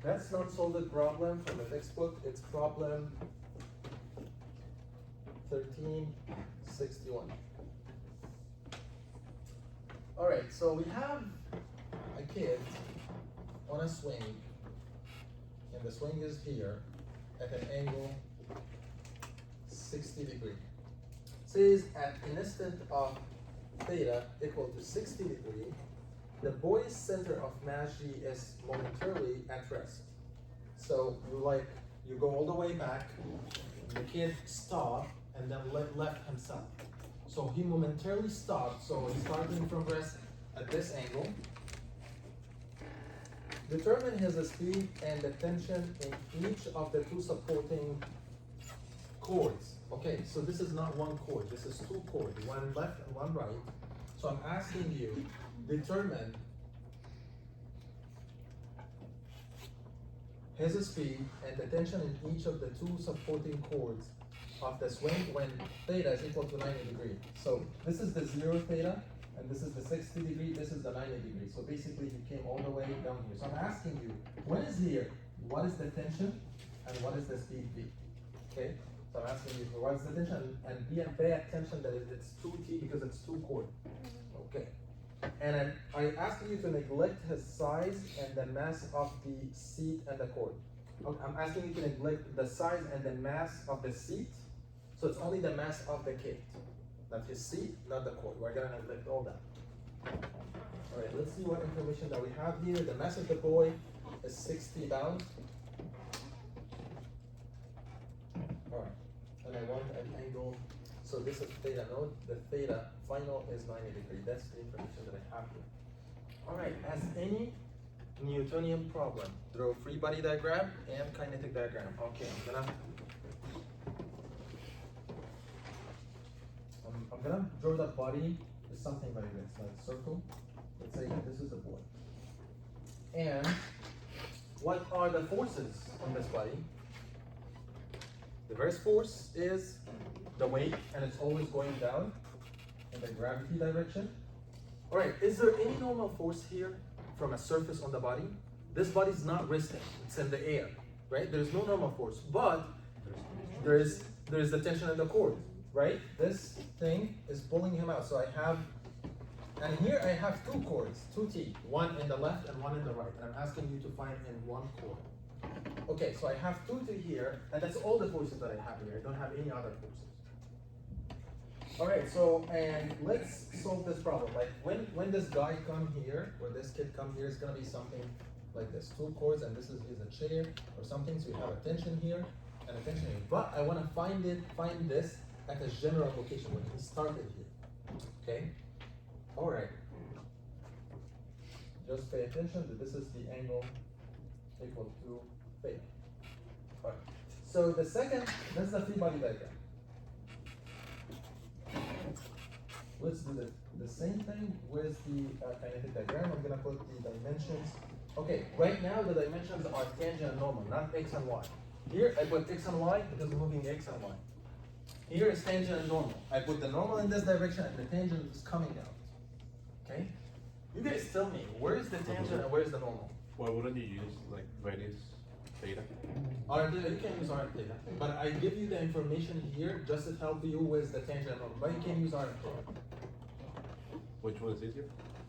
C: Let's not solve the problem from the textbook. It's problem 1361. All right, so we have a kid on a swing, and the swing is here at an angle 60 degrees. Says at an instant of theta equal to 60 degrees, the boy's center of mass G is momentarily at rest. So you go all the way back, the kid stopped and then left himself. So he momentarily stopped, so he's starting from rest at this angle. Determine his speed and the tension in each of the two supporting chords. Okay, so this is not one chord, this is two chords, one left and one right. So I'm asking you, determine his speed and the tension in each of the two supporting chords of the swing when theta is equal to 90 degrees. So this is the 0 theta, and this is the 60 degree, this is the 90 degree. So basically he came all the way down here. So I'm asking you, when is here, what is the tension and what is the speed V? Okay, so I'm asking you, what is the tension, and pay attention that it's 2T because it's two chord. Okay, and I asking you to neglect his size and the mass of the seat and the cord. Okay, I'm asking you to neglect the size and the mass of the seat. So it's only the mass of the kid, not his seat, not the cord. We're gonna neglect all that. All right, let's see what information that we have here. The mass of the boy is 60 pounds. All right, and I want an angle. So this is theta node. The theta final is 90 degrees. That's the information that I have here. All right, as any Newtonian problem, draw free body diagram and kinetic diagram. Okay, I'm gonna draw that body as something like this, like circle. Let's say that this is a boy. And what are the forces on this body? The first force is the weight, and it's always going down in the gravity direction. All right, is there any normal force here from a surface on the body? This body is not resting, it's in the air, right? There's no normal force, but there is the tension in the cord, right? This thing is pulling him out. So I have, and here I have two cords, 2T, one in the left and one in the right. And I'm asking you to find in one cord. Okay, so I have 2T here, and that's all the forces that I have here. I don't have any other forces. All right, so, and let's solve this problem. Like when this guy come here, or this kid come here, it's gonna be something like this, two cords, and this is a chair or something. So we have a tension here, and the tension angle. But I want to find this at a general location when he started here. Okay? Alright. Just pay attention that this is the angle equal to theta. Alright. So the second, that's the free body diagram. Let's do the same thing with the kinetic diagram. I'm gonna put the dimensions. Okay, right now the dimensions are tangent and normal, not x and y. Here I put x and y because we're moving x and y. Here is tangent and normal. I put the normal in this direction and the tangent is coming out. Okay? You guys tell me, where is the tangent and where is the normal?
E: Why wouldn't you use like radius theta?
C: R theta, you can use R theta. But I give you the information here just to help you with the tangent and normal. But you can use R theta.
E: Which one is easier?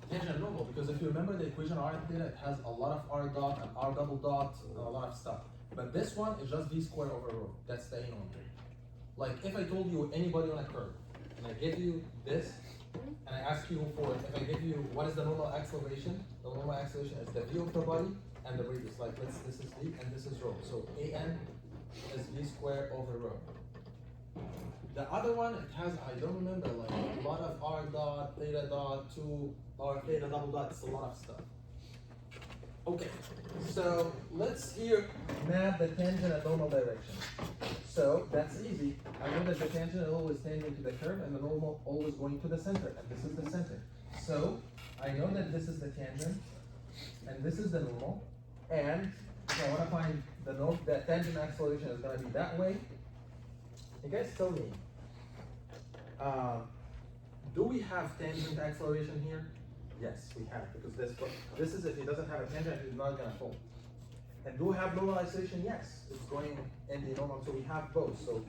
C: Tangent and normal, because if you remember the equation R theta, it has a lot of R dot and R double dot and a lot of stuff. But this one is just V square over rho. That's the A normal. Like if I told you anybody on a curve, and I give you this, and I ask you for, if I give you what is the normal acceleration, the normal acceleration is the V of the body and the radius. Like this is V and this is rho. So AN is V square over rho. The other one, it has, I don't remember, like a lot of R dot, theta dot, 2, R theta double dot, it's a lot of stuff. Okay, so let's here map the tangent and normal direction. So that's easy. I know that the tangent is always tangent to the curve and the normal always going to the center, and this is the center. So I know that this is the tangent and this is the normal, and so I want to find the tangent acceleration is going to be that way. You guys tell me, do we have tangent acceleration here? Yes, we have, because this is if it doesn't have a tangent, it's not gonna fall. And do we have normal acceleration? Yes, it's going in the normal, so we have both. So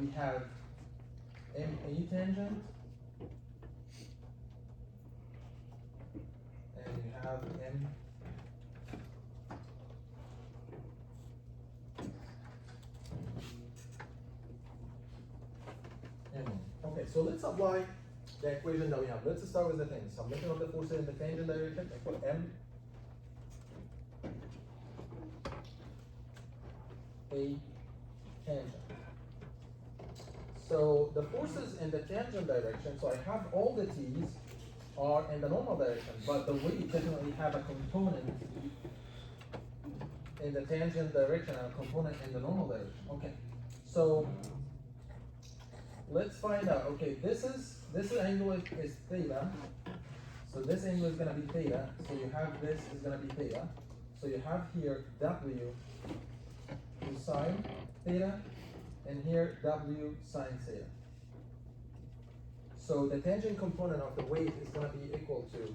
C: we have MA tangent, and we have M. Okay, so let's apply the equation that we have. Let's start with the thing. Summation of the forces in the tangent direction, I put M A tangent. So the forces in the tangent direction, so I have all the T's are in the normal direction, but the weight definitely have a component in the tangent direction and a component in the normal direction. Okay, so let's find out. Okay, this angle is theta. So this angle is gonna be theta. So you have this is gonna be theta. So you have here W cosine theta, and here W sine theta. So the tangent component of the weight is gonna be equal to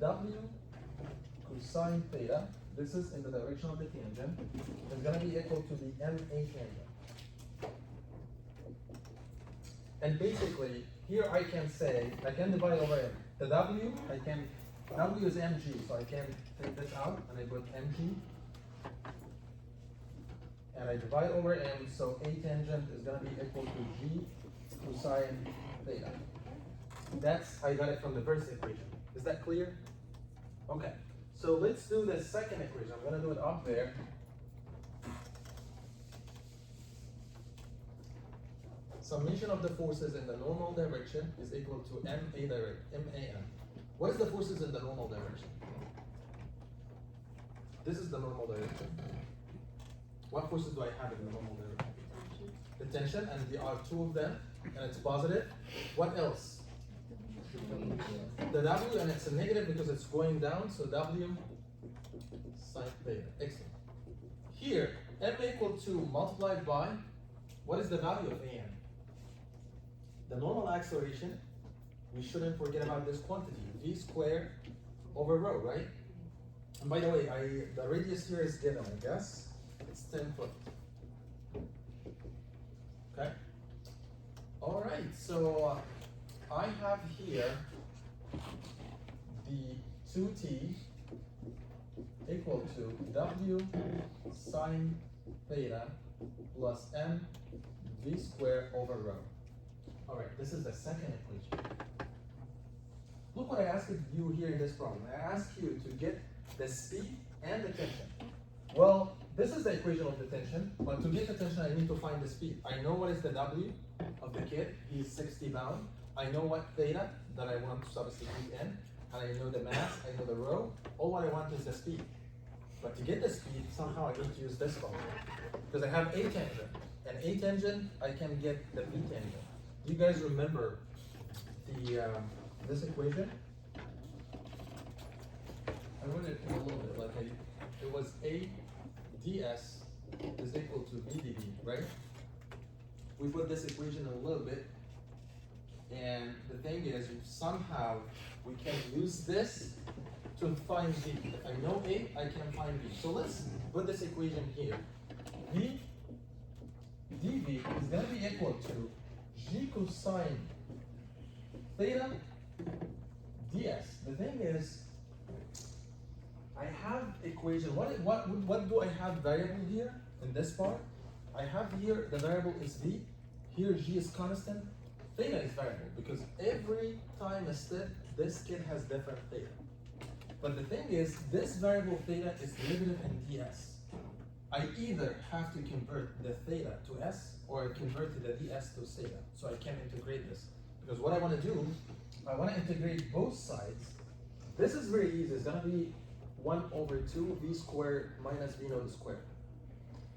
C: W cosine theta. This is in the direction of the tangent. It's gonna be equal to the MA tangent. And basically, here I can say, I can divide over M. The W is mg, so I can take this out and I put mg. And I divide over M, so A tangent is gonna be equal to G cosine theta. I got it from the first equation. Is that clear? Okay, so let's do the second equation. I'm gonna do it up there. Summation of the forces in the normal direction is equal to MAN. What is the forces in the normal direction? This is the normal direction. What forces do I have in the normal direction? The tension, and there are two of them, and it's positive. What else? The W, and it's a negative because it's going down, so W sine theta. Excellent. Here, M equal to multiplied by, what is the value of AN? The normal acceleration, we shouldn't forget about this quantity, V squared over rho, right? And by the way, the radius here is given, I guess. It's 10 foot. Okay? All right, so I have here the 2t equal to W sine theta plus M V squared over rho. All right, this is the second equation. Look what I asked you to do here in this problem. I asked you to get the speed and the tension. Well, this is the equation of the tension, but to get the tension, I need to find the speed. I know what is the W of the kid, he's 60 pounds. I know what theta that I want to substitute in, and I know the mass, I know the rho. All I want is the speed. But to get the speed, somehow I need to use this formula. Because I have A tangent, and A tangent, I can get the B tangent. Do you guys remember the this equation? I wrote it a little bit, like it was A ds is equal to B dV, right? We put this equation a little bit, and the thing is, somehow we can use this to find B. If I know A, I can find B. So let's put this equation here. V dV is going to be equal to G cosine theta ds. The thing is, I have equation. What do I have variable here in this part? I have here the variable is V. Here G is constant. Theta is variable because every time a step, this kid has different theta. But the thing is, this variable theta is derivative in ds. I either have to convert the theta to s or convert the ds to theta. So I can integrate this. Because what I want to do, I want to integrate both sides. This is very easy. It's going to be 1/2 v squared minus v naught squared.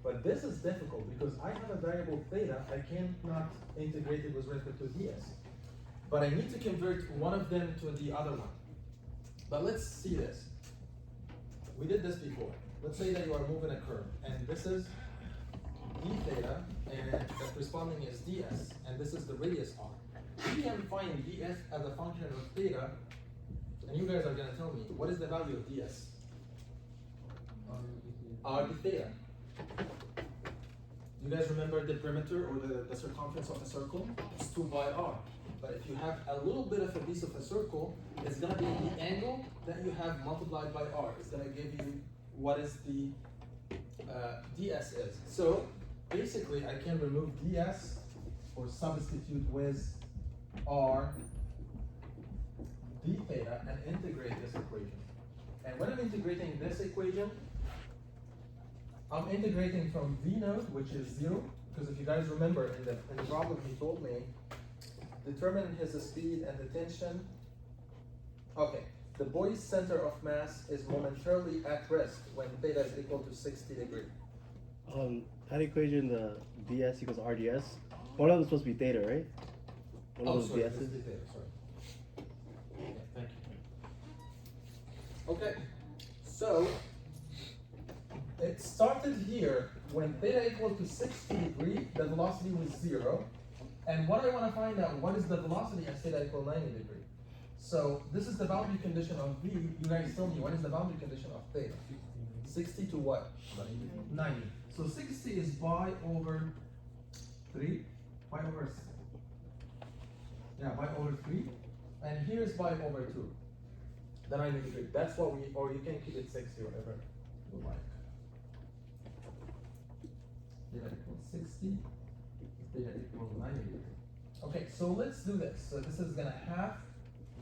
C: But this is difficult because I have a variable theta, I cannot integrate it with respect to ds. But I need to convert one of them to the other one. But let's see this. We did this before. Let's say that you are moving a curve, and this is d theta, and the corresponding is ds, and this is the radius r. We can find ds as a function of theta, and you guys are going to tell me, what is the value of ds? R d theta. You guys remember the perimeter or the circumference of a circle? It's 2 pi r. But if you have a little bit of a piece of a circle, it's going to be the angle that you have multiplied by r. It's going to give you what is the ds is. So basically, I can remove ds or substitute with r d theta and integrate this equation. And when I'm integrating this equation, I'm integrating from v naught, which is 0, because if you guys remember in the problem he told me, determine his speed and the tension. Okay, the boy's center of mass is momentarily at rest when theta is equal to 60 degrees.
F: That equation, the ds equals rds, one of them is supposed to be theta, right? One of those
C: sorry,
F: ds
C: this
F: is.
C: is theta, sorry. Okay, thank you. Okay, so it started here when theta equal to 60 degrees, the velocity was 0. And what I want to find out, what is the velocity at theta equal 90 degrees? So this is the boundary condition of V. You guys tell me, what is the boundary condition of theta? 60 to what? 90. So 60 is pi over 3, pi over, yeah, pi over 3. And here is pi over 2. The 90 degree. That's what we, or you can keep it 60, whatever you like. Theta equals 60, theta equals 90 degrees. Okay, so let's do this. So this is gonna half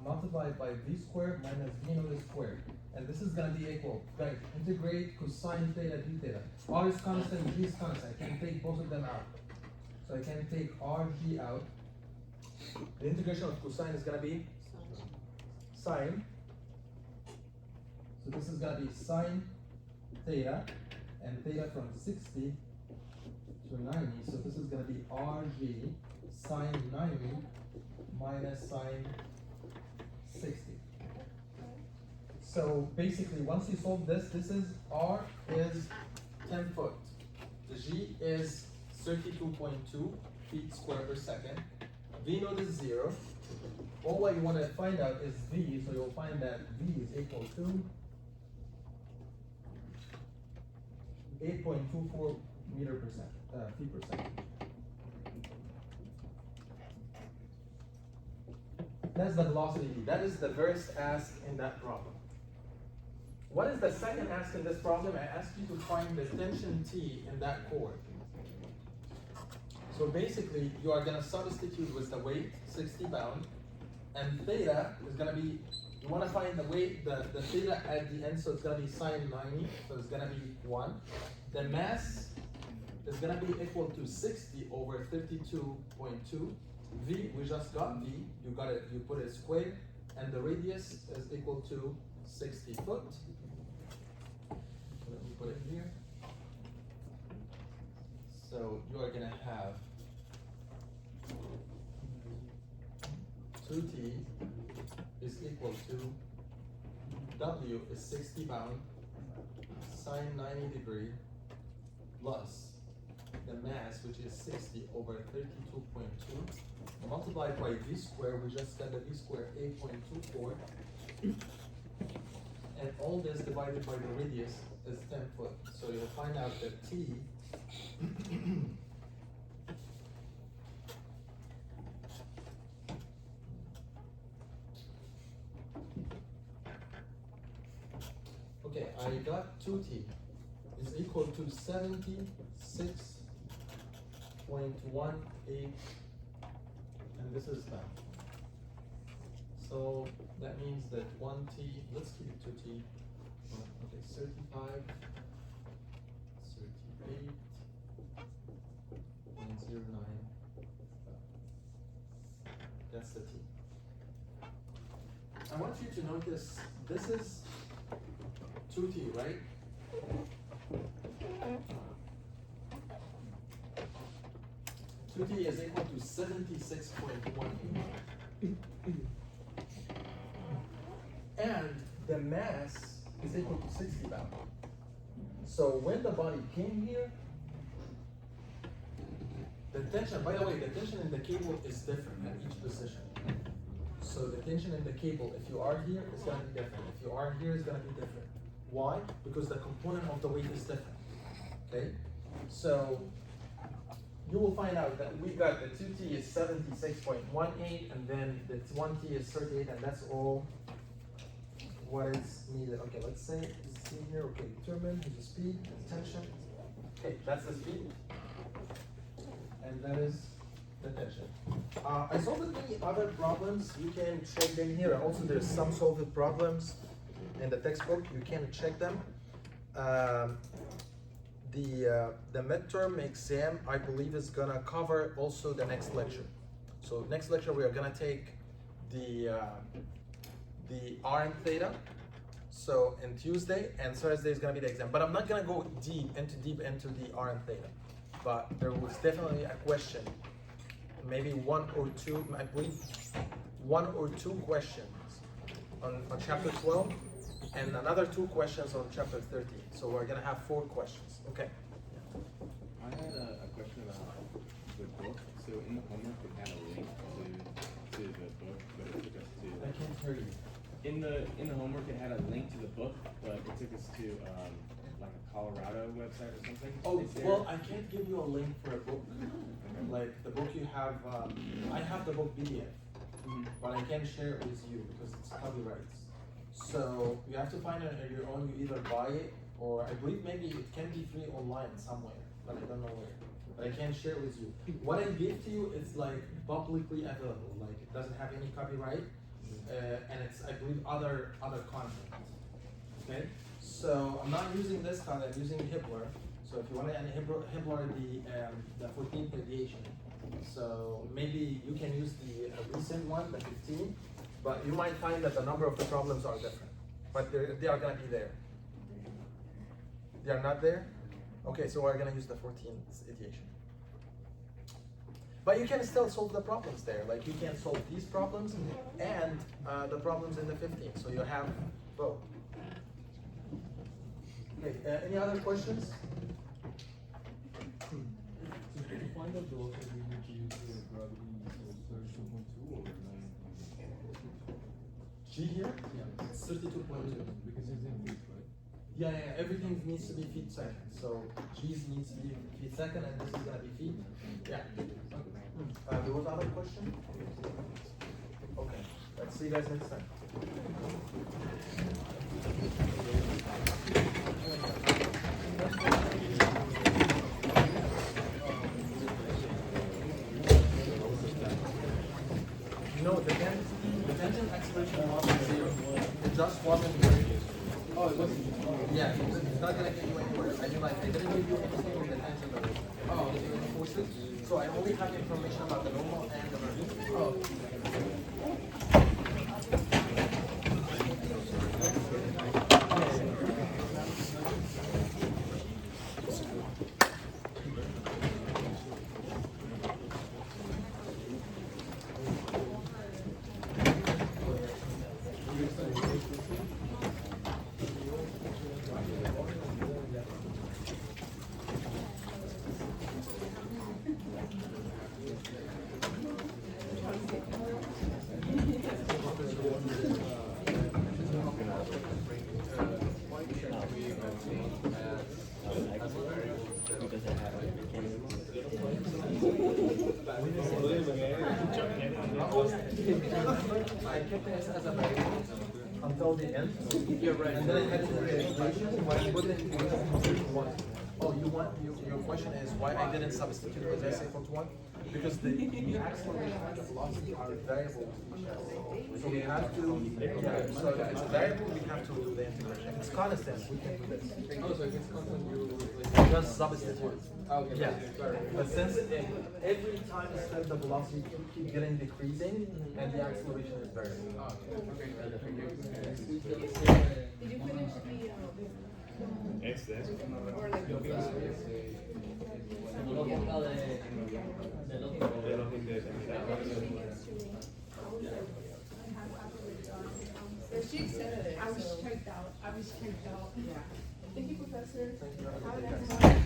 C: multiplied by v squared minus v naught squared. And this is gonna be equal, guys, integrate cosine theta d theta. R is constant, g is constant. I can take both of them out. So I can take rg out. The integration of cosine is gonna be sine. So this is gonna be sine theta, and theta from 60 to 90. So this is gonna be rg sine 90 minus sine 60. So basically, once you solve this, this is R is 10 foot. The G is 32.2 feet square per second. V naught is 0. All I want to find out is V, so you'll find that V is equal to 8.24 feet per second. That's the velocity V. That is the first ask in that problem. What is the second ask in this problem? I asked you to find the tension T in that cord. So basically, you are going to substitute with the weight, 60 pounds, and theta is going to be, you want to find the weight, the theta at the end, so it's going to be sine 90, so it's going to be 1. the mass is gonna be equal to 60 over 32.2. V, we just got V, you got it, you put it square, and the radius is equal to 60 foot. Let me put it here. So you are gonna have 2t is equal to W is 60 pound sine 90 degree plus the mass, which is 60 over 32.2 multiplied by V square. We just got the V square 8.24, and all this divided by the radius is 10 foot. So you'll find out that T okay, I got 2t is equal to 76.18, and this is that. So that means that 1t, let's keep it 2t, okay, 35, 38.09, that's the t. I want you to notice, this is 2t, right? Two t is equal to 76.18. And the mass is equal to 60 pounds. So when the body came here, the tension, by the way, the tension in the cable is different at each position. So the tension in the cable, if you are here, is going to be different. If you are here, it's going to be different. Why? Because the component of the weight is different. Okay? So you will find out that we got the 2t is 76.18, and then the 1t is 38, and that's all what is needed. Okay, let's say, see here, okay, determine the speed and tension. Okay, that's the speed, and that is the tension. I solved many other problems. You can check them here. Also, there's some solved problems in the textbook. You can check them. The midterm exam, I believe, is gonna cover also the next lecture. So next lecture we are gonna take the R and theta. So in Tuesday and Thursday is gonna be the exam. But I'm not gonna go deep into the R and theta. But there was definitely a question, maybe one or two, I believe, one or two questions on chapter 12. And another 2 questions on chapter 13. So we're gonna have 4 questions. Okay.
G: I had a question about the book. So in the homework, it had a link to the book, but it took us to.
C: I can't hear you.
G: In the homework, it had a link to the book, but it took us to like a Colorado website or something.
C: Oh,
G: Is there-
C: well, I can't give you a link for a book. Like the book you have, I have the book PDF, but I can't share it with you because it's copyrights. So you have to find it on your own. You either buy it, or I believe maybe it can be free online somewhere, but I don't know where. But I can't share it with you. What I give to you is like publicly available. Like it doesn't have any copyright, and it's, I believe, other content. Okay. So I'm not using this card. I'm using Hibbler. So if you want to add Hibbler the 14th radiation. So maybe you can use the recent one, the 15. But you might find that the number of the problems are different. But they are gonna be there. They are not there? Okay, so we're gonna use the 14th ideation. But you can still solve the problems there. Like you can solve these problems and the problems in the 15th. So you have both. Okay, any other questions?
D: So to find out the also we need to use the gravity source 32.2 or 9?
C: G here?
D: Yeah.
C: It's 32.2.
D: Because it's in feet, right?
C: Yeah, everything needs to be feet second. So G's needs to be feet second, and this is gonna be feet. Yeah. There was another question? Okay, let's see you guys next time. No, the tension acceleration wasn't 0. It just wasn't 0. Oh,
D: Oh, it wasn't.
C: Yeah, it's not gonna get you anywhere. I mean, like, I didn't give you anything in the hands of the room. Oh, did you any forces? So I only have information about the normal and the marine. Oh. I kept this as a variable until the end. You're right. And then I had to do the equation. When I put it in the equation, oh, your question is why I didn't substitute it as equal to 1? Because the acceleration and the velocity are variables. So we have to, yeah, so if it's a variable, we have to do the integration. If it's constant, we can do this.
D: Oh, so if it's constant, you
C: Just substitute.
D: okay.
C: Yeah, but since every time you step, the velocity keep getting decreasing, and the acceleration is variable.
H: Did you finish the, or like she said it.
B: I was checked out. Yeah.
H: Thank you, Professor.
C: Thank you.
H: Have a nice
C: Thank
H: day.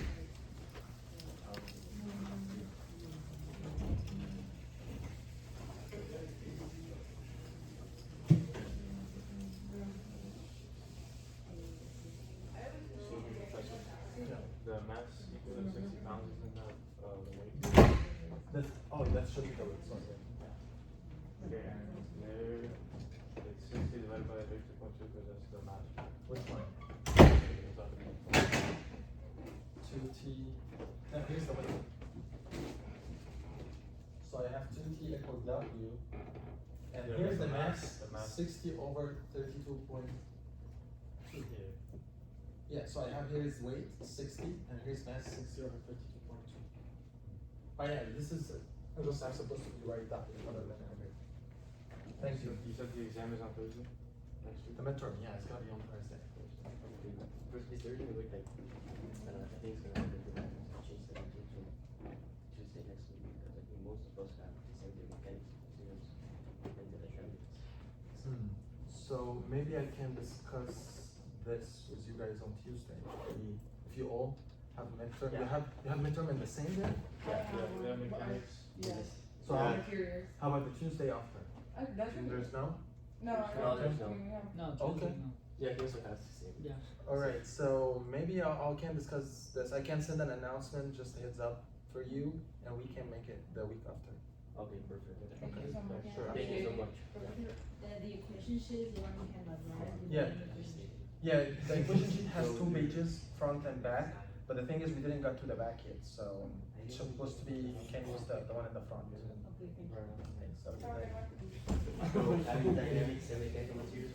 E: The mass equal to 60 pounds is in the weight.
C: That should be the weight, sorry.
E: Okay, and there, it's 60 divided by 32.2 because that's the mass.
C: Which one?
E: It's up.
C: 2t, here's the weight. So I have 2t equals w, and
E: Yeah,
C: here's the
E: the
C: mass,
E: mass.
C: 60 over 32.2. Yeah, so I have here is weight, 60, and here's mass, 60 over 32.2. Oh yeah, this is, I'm supposed to be right up in front of the number. Thank you.
E: You said the exam is on Thursday? Next week?
C: The midterm, yeah, it's gonna be on Thursday.
I: Is there any way like, I think it's gonna be good change the meeting to Tuesday next week because I think most of us have the same day mechanics students and the electronics.
C: So maybe I can discuss this with you guys on Tuesday. If you all have midterm, you have midterm in the same day?
E: Yeah, we have mechanics.
H: Yes.
C: So
H: I'm curious.
C: how about the Tuesday after?
H: That's
C: There's no?
H: no,
I: No, there's no.
C: Okay.
I: Yeah, he also has the same. Yeah.
C: Alright, so maybe I can discuss this. I can send an announcement, just a heads up for you, and we can make it the week after.
I: Okay, perfect.
H: Thank you so much.
C: Sure.
I: Thank you so much.
J: The equation sheet is the one we have memorized.
C: Yeah. Yeah, the equation sheet has 2 pages, front and back, but the thing is we didn't get to the back yet, so it's supposed to be, you can use the one in the front.
J: Okay, thank you.
C: Thanks, have a
H: Have a
C: good
H: good
C: day.
H: one.
I: Dynamics and mechanical materials.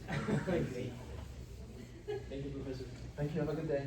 I: Thank you, Professor.
C: Thank you, have a good day.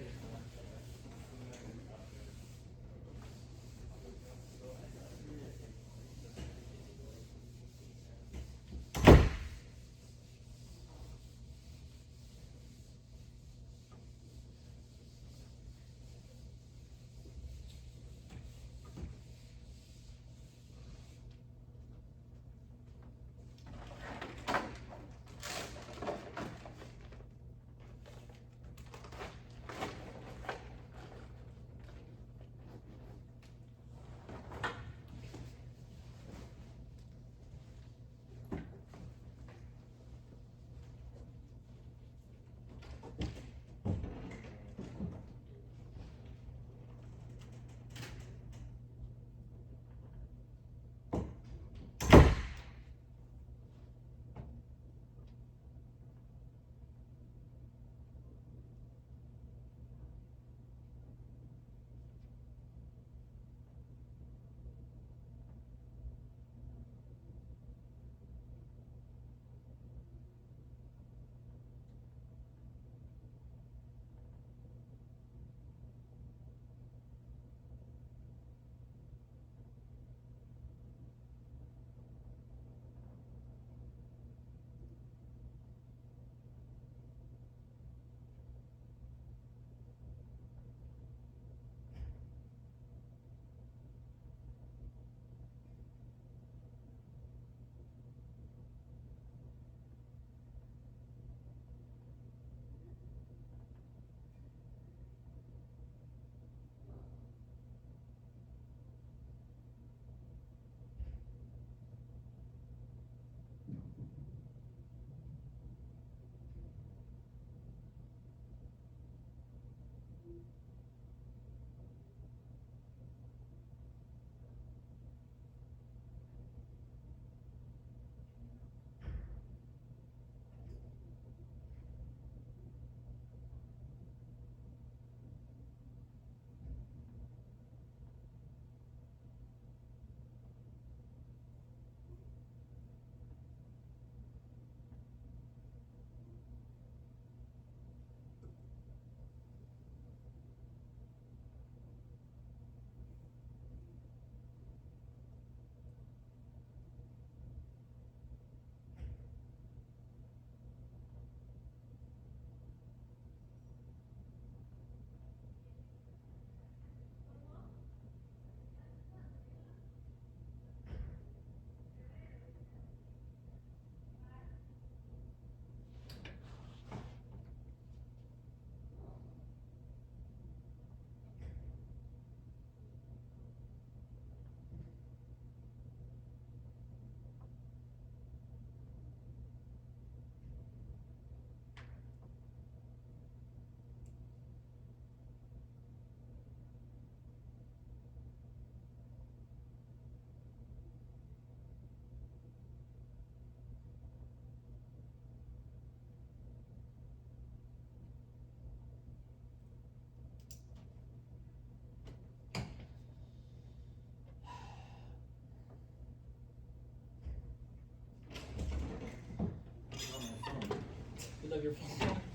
K: of your phone.